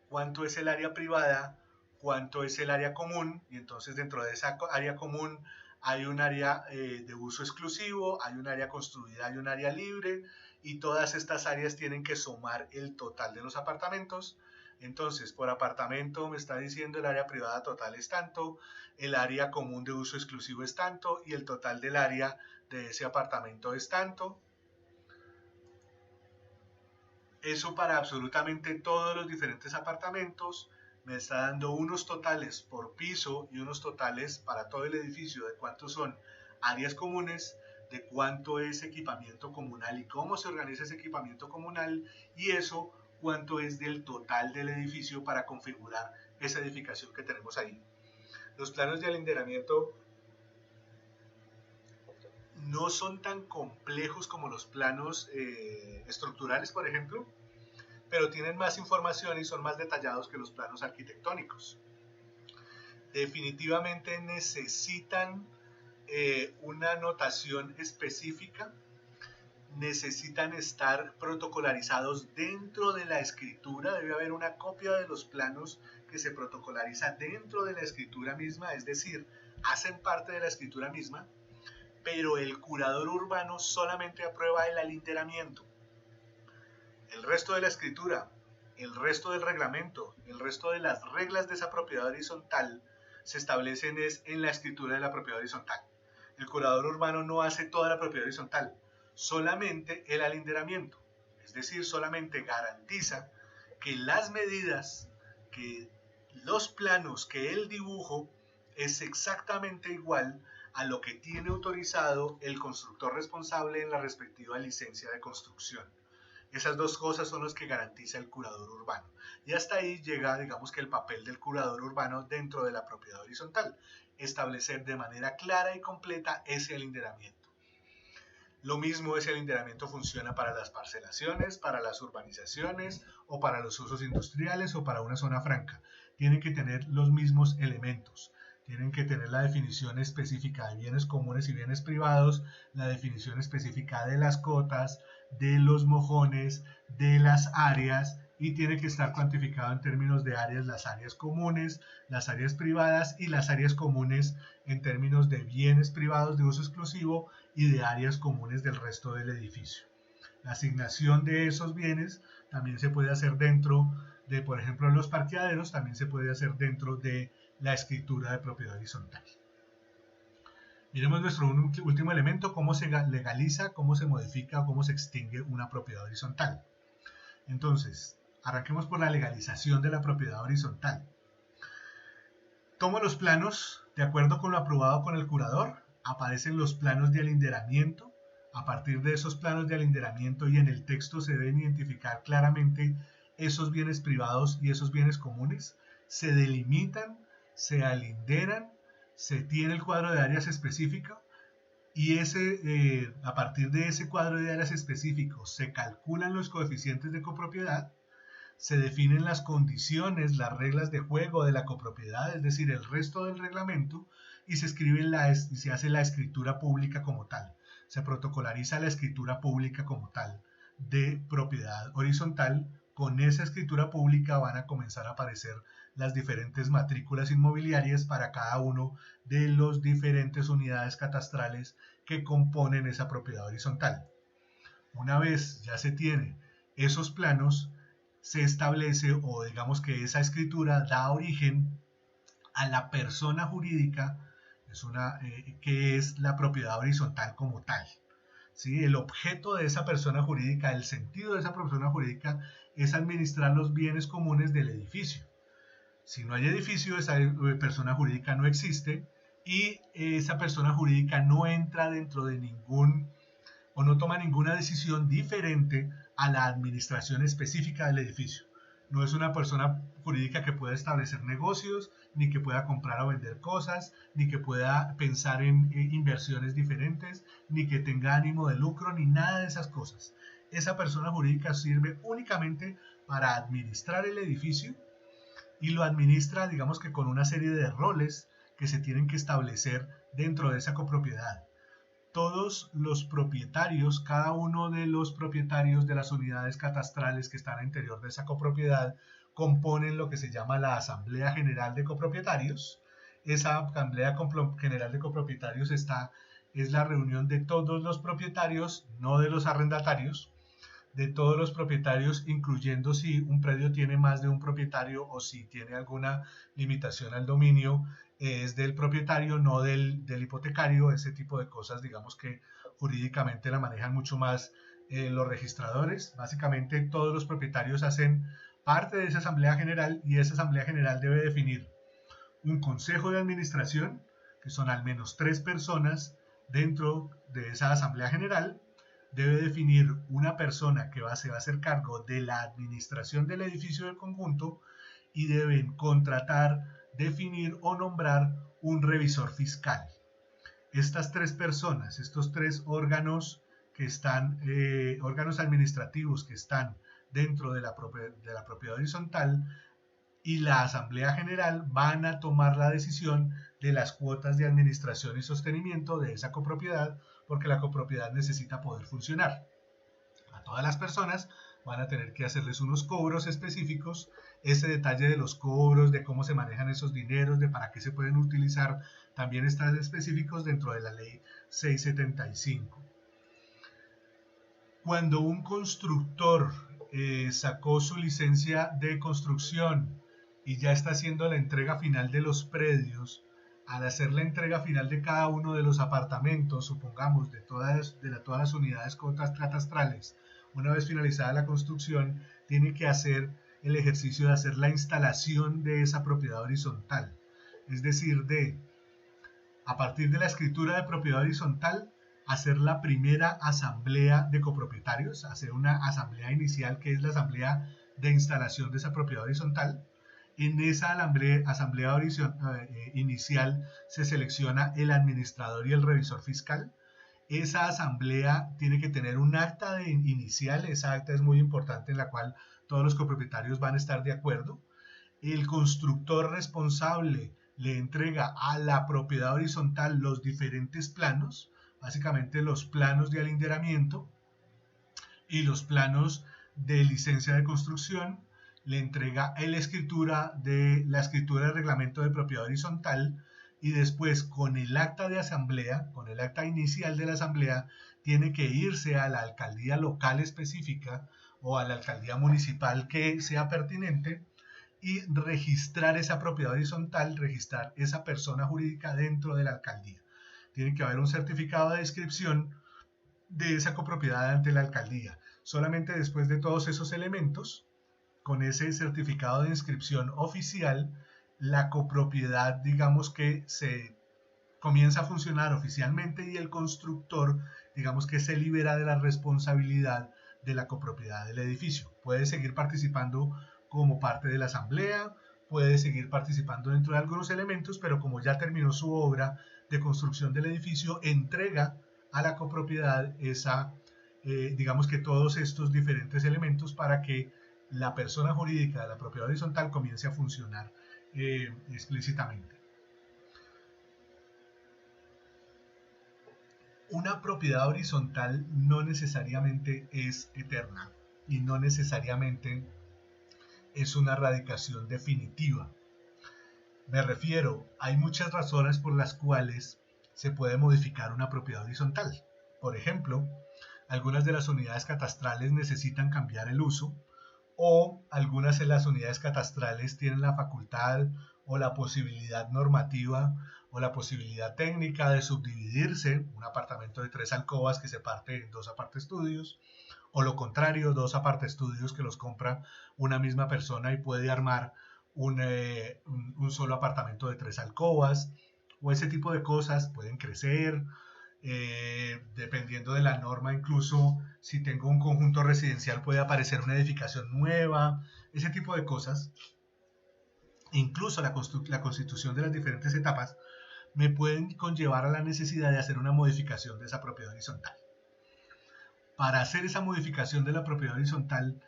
cuánto es el área privada, cuánto es el área común, y entonces dentro de esa área común hay un área de uso exclusivo, hay un área construida, hay un área libre, y todas estas áreas tienen que sumar el total de los apartamentos. Entonces, por apartamento me está diciendo el área privada total es tanto, el área común de uso exclusivo es tanto, y el total del área de ese apartamento es tanto. Eso para absolutamente todos los diferentes apartamentos. me está dando unos totales por piso y unos totales para todo el edificio de cuántos son áreas comunes, de cuánto es equipamiento comunal y cómo se organiza ese equipamiento comunal, y eso cuánto es del total del edificio para configurar esa edificación que tenemos ahí. Los planos de alinderamiento no son tan complejos como los planos estructurales, por ejemplo, pero tienen más información y son más detallados que los planos arquitectónicos. Definitivamente necesitan una notación específica, necesitan estar protocolarizados dentro de la escritura, debe haber una copia de los planos que se protocolariza dentro de la escritura misma, es decir, hacen parte de la escritura misma, pero el curador urbano solamente aprueba el alinderamiento. El resto de la escritura, el resto del reglamento, el resto de las reglas de esa propiedad horizontal se establecen en la escritura de la propiedad horizontal. El curador urbano no hace toda la propiedad horizontal, solamente el alinderamiento, es decir, solamente garantiza que las medidas, que los planos, que el dibujo es exactamente igual a lo que tiene autorizado el constructor responsable en la respectiva licencia de construcción. Esas dos cosas son las que garantiza el curador urbano. Y hasta ahí llega, digamos que el papel del curador urbano dentro de la propiedad horizontal, establecer de manera clara y completa ese alinderamiento. Lo mismo ese alinderamiento funciona para las parcelaciones, para las urbanizaciones o para los usos industriales o para una zona franca. Tienen que tener los mismos elementos. Tienen que tener la definición específica de bienes comunes y bienes privados, la definición específica de las cotas, de los mojones, de las áreas, y tiene que estar cuantificado en términos de áreas, las áreas comunes, las áreas privadas y las áreas comunes en términos de bienes privados de uso exclusivo y de áreas comunes del resto del edificio. La asignación de esos bienes también se puede hacer dentro de, por ejemplo, los parqueaderos, también se puede hacer dentro de la escritura de propiedad horizontal. Miremos nuestro último elemento, cómo se legaliza, cómo se modifica o cómo se extingue una propiedad horizontal. Entonces, arranquemos por la legalización de la propiedad horizontal. Tomo los planos, de acuerdo con lo aprobado con el curador, aparecen los planos de alinderamiento. A partir de esos planos de alinderamiento y en el texto se deben identificar claramente esos bienes privados y esos bienes comunes. Se delimitan, se alinderan, se tiene el cuadro de áreas específico y a partir de ese cuadro de áreas específico se calculan los coeficientes de copropiedad, se definen las condiciones, las reglas de juego de la copropiedad, es decir, el resto del reglamento, y se hace la escritura pública como tal. Se protocolariza la escritura pública como tal de propiedad horizontal. Con esa escritura pública van a comenzar a aparecer las diferentes matrículas inmobiliarias para cada uno de los diferentes unidades catastrales que componen esa propiedad horizontal. Una vez ya se tienen esos planos, se establece, o digamos que esa escritura da origen a la persona jurídica, que es la propiedad horizontal como tal. ¿Sí? El objeto de esa persona jurídica, el sentido de esa persona jurídica es administrar los bienes comunes del edificio. Si no hay edificio, esa persona jurídica no existe y esa persona jurídica no entra dentro de o no toma ninguna decisión diferente a la administración específica del edificio. No es una persona jurídica que pueda establecer negocios, ni que pueda comprar o vender cosas, ni que pueda pensar en inversiones diferentes, ni que tenga ánimo de lucro, ni nada de esas cosas. Esa persona jurídica sirve únicamente para administrar el edificio y lo administra, digamos que con una serie de roles que se tienen que establecer dentro de esa copropiedad. Todos los propietarios, cada uno de los propietarios de las unidades catastrales que están al interior de esa copropiedad, componen lo que se llama la Asamblea General de Copropietarios. Esa Asamblea General de Copropietarios es la reunión de todos los propietarios, no de los arrendatarios, de todos los propietarios, incluyendo si un predio tiene más de un propietario o si tiene alguna limitación al dominio, es del propietario, no del hipotecario. Ese tipo de cosas, digamos que jurídicamente la manejan mucho más los registradores. Básicamente todos los propietarios hacen parte de esa asamblea general, y esa asamblea general debe definir un consejo de administración, que son al menos 3 personas dentro de esa asamblea general, debe definir una persona que se va a hacer cargo de la administración del edificio del conjunto y deben contratar, definir o nombrar un revisor fiscal. Estas 3 personas, estos 3 órganos que están, órganos administrativos que están dentro de la propiedad horizontal y la Asamblea General van a tomar la decisión de las cuotas de administración y sostenimiento de esa copropiedad, porque la copropiedad necesita poder funcionar. A todas las personas van a tener que hacerles unos cobros específicos. Ese detalle de los cobros, de cómo se manejan esos dineros, de para qué se pueden utilizar, también están específicos dentro de la ley 675. Cuando un constructor sacó su licencia de construcción y ya está haciendo la entrega final de los predios, al hacer la entrega final de cada uno de los apartamentos, supongamos de todas las unidades catastrales, una vez finalizada la construcción, tiene que hacer el ejercicio de hacer la instalación de esa propiedad horizontal. Es decir, a partir de la escritura de propiedad horizontal, hacer la primera asamblea de copropietarios, hacer una asamblea inicial que es la asamblea de instalación de esa propiedad horizontal. En esa asamblea inicial se selecciona el administrador y el revisor fiscal. Esa asamblea tiene que tener un acta inicial, esa acta es muy importante en la cual todos los copropietarios van a estar de acuerdo. El constructor responsable le entrega a la propiedad horizontal los diferentes planos, básicamente los planos de alinderamiento y los planos de licencia de construcción, le entrega la escritura de reglamento de propiedad horizontal y después con el acta de asamblea, con el acta inicial de la asamblea, tiene que irse a la alcaldía local específica o a la alcaldía municipal que sea pertinente y registrar esa propiedad horizontal, registrar esa persona jurídica dentro de la alcaldía. Tiene que haber un certificado de inscripción de esa copropiedad ante la alcaldía. Solamente después de todos esos elementos, con ese certificado de inscripción oficial, la copropiedad, digamos que se comienza a funcionar oficialmente y el constructor, digamos que se libera de la responsabilidad de la copropiedad del edificio. Puede seguir participando como parte de la asamblea, puede seguir participando dentro de algunos elementos, pero como ya terminó su obra de construcción del edificio, entrega a la copropiedad digamos que todos estos diferentes elementos para que la persona jurídica de la propiedad horizontal comience a funcionar explícitamente. Una propiedad horizontal no necesariamente es eterna y no necesariamente es una radicación definitiva. Me refiero, hay muchas razones por las cuales se puede modificar una propiedad horizontal. Por ejemplo, algunas de las unidades catastrales necesitan cambiar el uso, o algunas de las unidades catastrales tienen la facultad o la posibilidad normativa o la posibilidad técnica de subdividirse, un apartamento de 3 alcobas que se parte en 2 apartaestudios, o lo contrario, 2 apartaestudios que los compra una misma persona y puede armar un solo apartamento de 3 alcobas, o ese tipo de cosas pueden crecer, dependiendo de la norma. Incluso si tengo un conjunto residencial puede aparecer una edificación nueva, ese tipo de cosas. Incluso la constitución de las diferentes etapas me pueden conllevar a la necesidad de hacer una modificación de esa propiedad horizontal. Para hacer esa modificación de la propiedad horizontal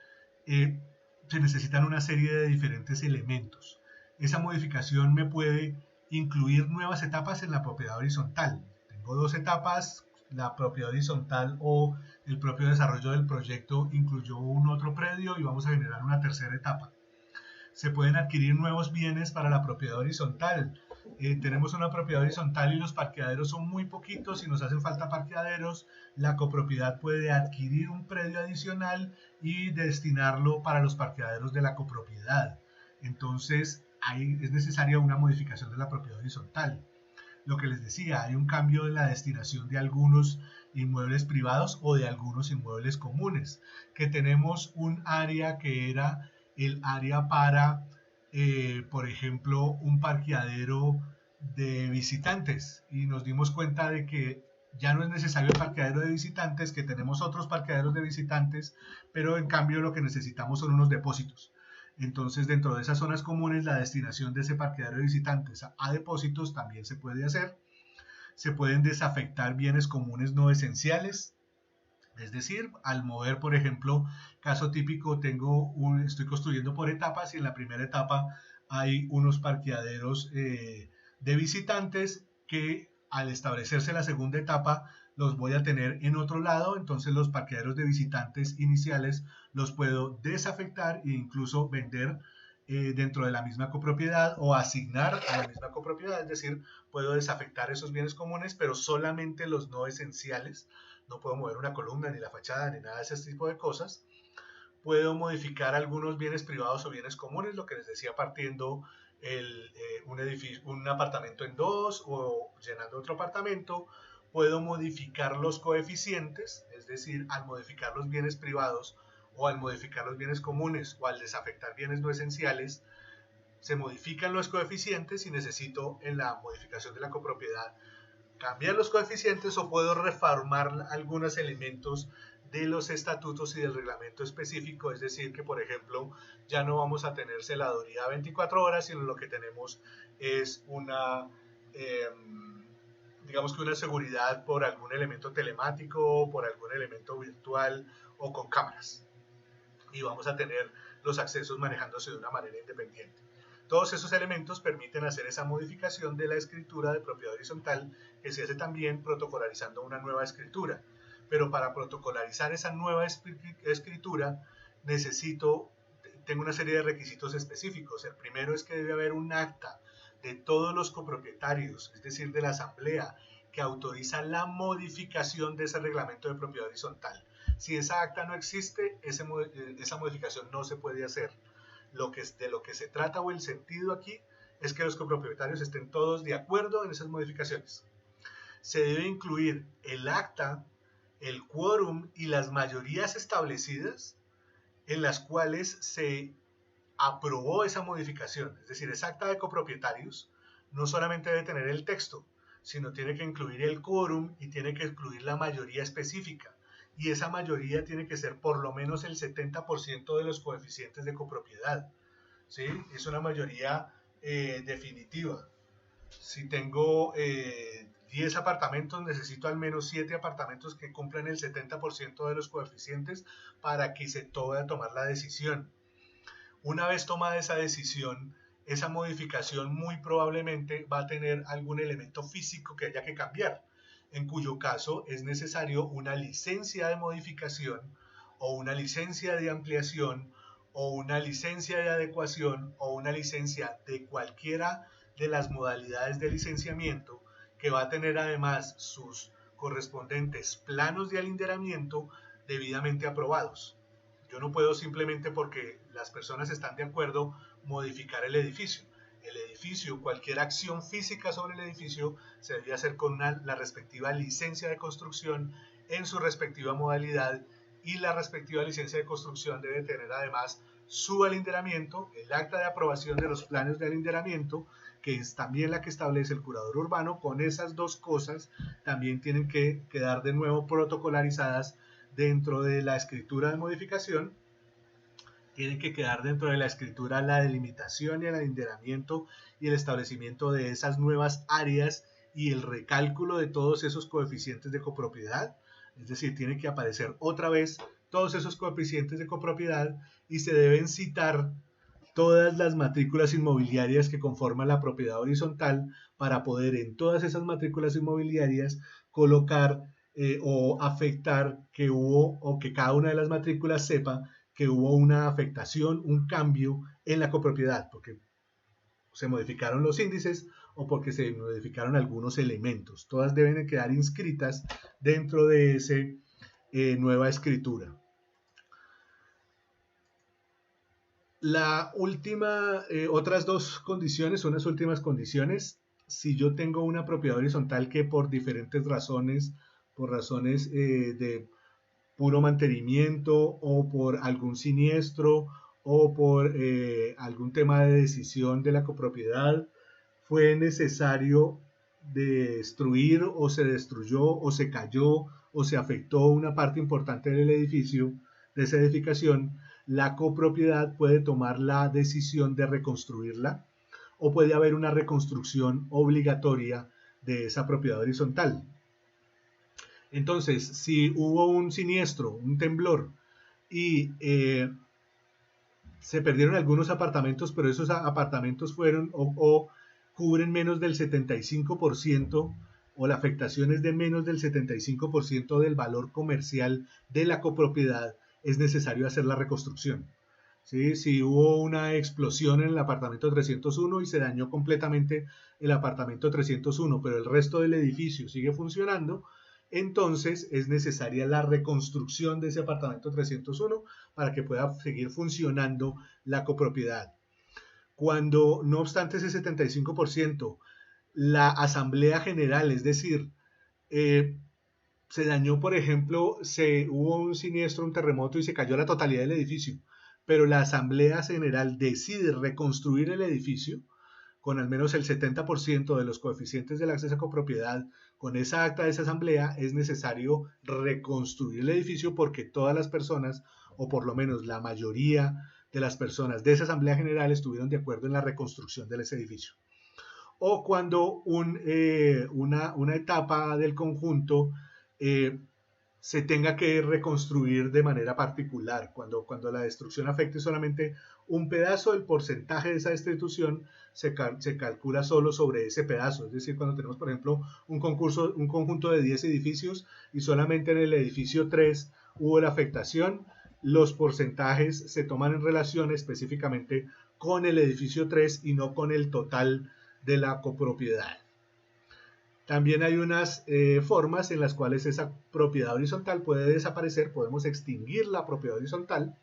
se necesitan una serie de diferentes elementos. Esa modificación me puede incluir nuevas etapas en la propiedad horizontal. Tengo 2 etapas, la propiedad horizontal o el propio desarrollo del proyecto incluyó un otro predio y vamos a generar una tercera etapa. Se pueden adquirir nuevos bienes para la propiedad horizontal. Tenemos una propiedad horizontal y los parqueaderos son muy poquitos y nos hacen falta parqueaderos. La copropiedad puede adquirir un predio adicional y destinarlo para los parqueaderos de la copropiedad. Entonces, ahí es necesaria una modificación de la propiedad horizontal. Lo que les decía, hay un cambio en la destinación de algunos inmuebles privados o de algunos inmuebles comunes, que tenemos un área que era el área para, por ejemplo, un parqueadero de visitantes y nos dimos cuenta de que ya no es necesario el parqueadero de visitantes, que tenemos otros parqueaderos de visitantes, pero en cambio lo que necesitamos son unos depósitos. Entonces, dentro de esas zonas comunes, la destinación de ese parqueadero de visitantes a depósitos también se puede hacer. Se pueden desafectar bienes comunes no esenciales, es decir, al mover, por ejemplo, caso típico, estoy construyendo por etapas y en la primera etapa hay unos parqueaderos de visitantes que al establecerse la segunda etapa los voy a tener en otro lado, entonces los parqueaderos de visitantes iniciales los puedo desafectar e incluso vender dentro de la misma copropiedad o asignar a la misma copropiedad, es decir, puedo desafectar esos bienes comunes, pero solamente los no esenciales. No puedo mover una columna, ni la fachada, ni nada de ese tipo de cosas. Puedo modificar algunos bienes privados o bienes comunes, lo que les decía, partiendo un apartamento en dos o llenando otro apartamento. Puedo modificar los coeficientes, es decir, al modificar los bienes privados o al modificar los bienes comunes o al desafectar bienes no esenciales, se modifican los coeficientes y necesito en la modificación de la copropiedad cambiar los coeficientes o puedo reformar algunos elementos de los estatutos y del reglamento específico, es decir, que por ejemplo ya no vamos a tener celaduría 24 horas, sino lo que tenemos es digamos que una seguridad por algún elemento telemático, por algún elemento virtual o con cámaras. Y vamos a tener los accesos manejándose de una manera independiente. Todos esos elementos permiten hacer esa modificación de la escritura de propiedad horizontal que se hace también protocolarizando una nueva escritura. Pero para protocolarizar esa nueva escritura tengo una serie de requisitos específicos. El primero es que debe haber un acta de todos los copropietarios, es decir, de la asamblea, que autoriza la modificación de ese reglamento de propiedad horizontal. Si esa acta no existe, esa modificación no se puede hacer. De lo que se trata o el sentido aquí es que los copropietarios estén todos de acuerdo en esas modificaciones. Se debe incluir el acta, el quórum y las mayorías establecidas en las cuales se aprobó esa modificación. Es decir, esa acta de copropietarios no solamente debe tener el texto, sino tiene que incluir el quórum y tiene que incluir la mayoría específica. Y esa mayoría tiene que ser por lo menos el 70% de los coeficientes de copropiedad. ¿Sí? Es una mayoría definitiva. Si tengo 10 apartamentos, necesito al menos 7 apartamentos que cumplan el 70% de los coeficientes para que se pueda tomar la decisión. Una vez tomada esa decisión, esa modificación muy probablemente va a tener algún elemento físico que haya que cambiar, en cuyo caso es necesario una licencia de modificación o una licencia de ampliación o una licencia de adecuación o una licencia de cualquiera de las modalidades de licenciamiento, que va a tener además sus correspondientes planos de alinderamiento debidamente aprobados. Yo no puedo simplemente porque las personas están de acuerdo modificar el edificio. El edificio, cualquier acción física sobre el edificio se debe hacer con la respectiva licencia de construcción en su respectiva modalidad, y la respectiva licencia de construcción debe tener además su alinderamiento, el acta de aprobación de los planes de alinderamiento, que es también la que establece el curador urbano. Con esas dos cosas también tienen que quedar de nuevo protocolarizadas dentro de la escritura de modificación. Tienen que quedar dentro de la escritura la delimitación y el alinderamiento y el establecimiento de esas nuevas áreas y el recálculo de todos esos coeficientes de copropiedad. Es decir, tiene que aparecer otra vez todos esos coeficientes de copropiedad y se deben citar todas las matrículas inmobiliarias que conforman la propiedad horizontal para poder en todas esas matrículas inmobiliarias colocar o afectar que hubo, o que cada una de las matrículas sepa que hubo una afectación, un cambio en la copropiedad, porque se modificaron los índices o porque se modificaron algunos elementos. Todas deben quedar inscritas dentro de esa nueva escritura. La última, otras dos condiciones son las últimas condiciones. Si yo tengo una propiedad horizontal que por diferentes razones, por razones de puro mantenimiento o por algún siniestro o por algún tema de decisión de la copropiedad fue necesario destruir o se destruyó o se cayó o se afectó una parte importante del edificio, de esa edificación, la copropiedad puede tomar la decisión de reconstruirla o puede haber una reconstrucción obligatoria de esa propiedad horizontal. Entonces, si hubo un siniestro, un temblor, y se perdieron algunos apartamentos, pero esos apartamentos fueron o cubren menos del 75% o la afectación es de menos del 75% del valor comercial de la copropiedad, es necesario hacer la reconstrucción. ¿Sí? Si hubo una explosión en el apartamento 301 y se dañó completamente el apartamento 301, pero el resto del edificio sigue funcionando, entonces es necesaria la reconstrucción de ese apartamento 301 para que pueda seguir funcionando la copropiedad. Cuando, no obstante ese 75%, la asamblea general, es decir, se dañó, por ejemplo, hubo un siniestro, un terremoto y se cayó la totalidad del edificio, pero la asamblea general decide reconstruir el edificio con al menos el 70% de los coeficientes del acceso a copropiedad, con esa acta de esa asamblea es necesario reconstruir el edificio porque todas las personas, o por lo menos la mayoría de las personas de esa asamblea general estuvieron de acuerdo en la reconstrucción de ese edificio. O cuando una etapa del conjunto se tenga que reconstruir de manera particular. Cuando la destrucción afecte solamente un pedazo, el porcentaje de esa destitución se calcula solo sobre ese pedazo. Es decir, cuando tenemos, por ejemplo, un conjunto de 10 edificios y solamente en el edificio 3 hubo la afectación, los porcentajes se toman en relación específicamente con el edificio 3 y no con el total de la copropiedad. También hay unas formas en las cuales esa propiedad horizontal puede desaparecer. Podemos extinguir la propiedad horizontal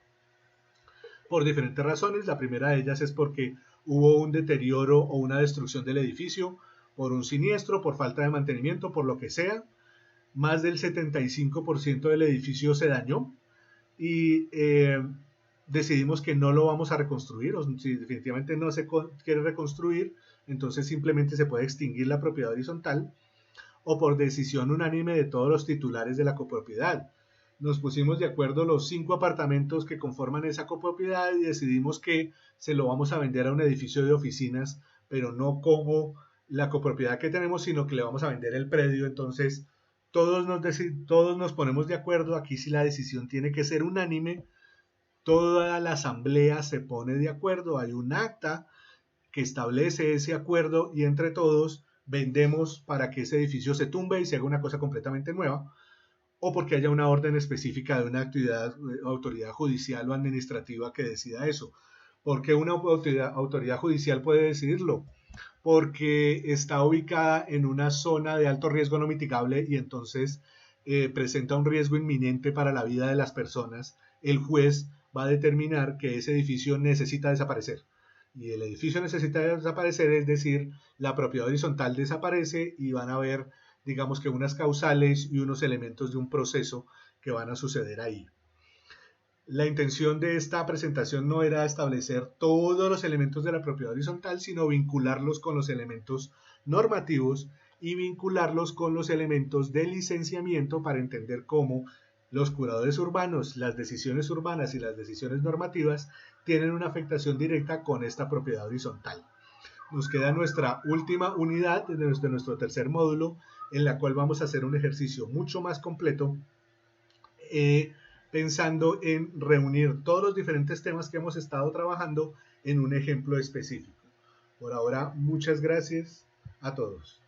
por diferentes razones. La primera de ellas es porque hubo un deterioro o una destrucción del edificio, por un siniestro, por falta de mantenimiento, por lo que sea. Más del 75% del edificio se dañó y decidimos que no lo vamos a reconstruir, o si definitivamente no se quiere reconstruir, entonces simplemente se puede extinguir la propiedad horizontal o por decisión unánime de todos los titulares de la copropiedad. Nos pusimos de acuerdo los 5 apartamentos que conforman esa copropiedad y decidimos que se lo vamos a vender a un edificio de oficinas, pero no como la copropiedad que tenemos, sino que le vamos a vender el predio. Entonces todos nos ponemos de acuerdo. Aquí sí la decisión tiene que ser unánime. Toda la asamblea se pone de acuerdo, hay un acta que establece ese acuerdo y entre todos vendemos para que ese edificio se tumbe y se haga una cosa completamente nueva, o porque haya una orden específica de una autoridad judicial o administrativa que decida eso. ¿Por qué una autoridad judicial puede decidirlo? Porque está ubicada en una zona de alto riesgo no mitigable y entonces presenta un riesgo inminente para la vida de las personas. El juez va a determinar que ese edificio necesita desaparecer. Y el edificio necesita desaparecer, es decir, la propiedad horizontal desaparece y van a haber, digamos que unas causales y unos elementos de un proceso que van a suceder ahí. La intención de esta presentación no era establecer todos los elementos de la propiedad horizontal, sino vincularlos con los elementos normativos y vincularlos con los elementos de licenciamiento para entender cómo los curadores urbanos, las decisiones urbanas y las decisiones normativas tienen una afectación directa con esta propiedad horizontal. Nos queda nuestra última unidad de nuestro tercer módulo, en la cual vamos a hacer un ejercicio mucho más completo, pensando en reunir todos los diferentes temas que hemos estado trabajando en un ejemplo específico. Por ahora, muchas gracias a todos.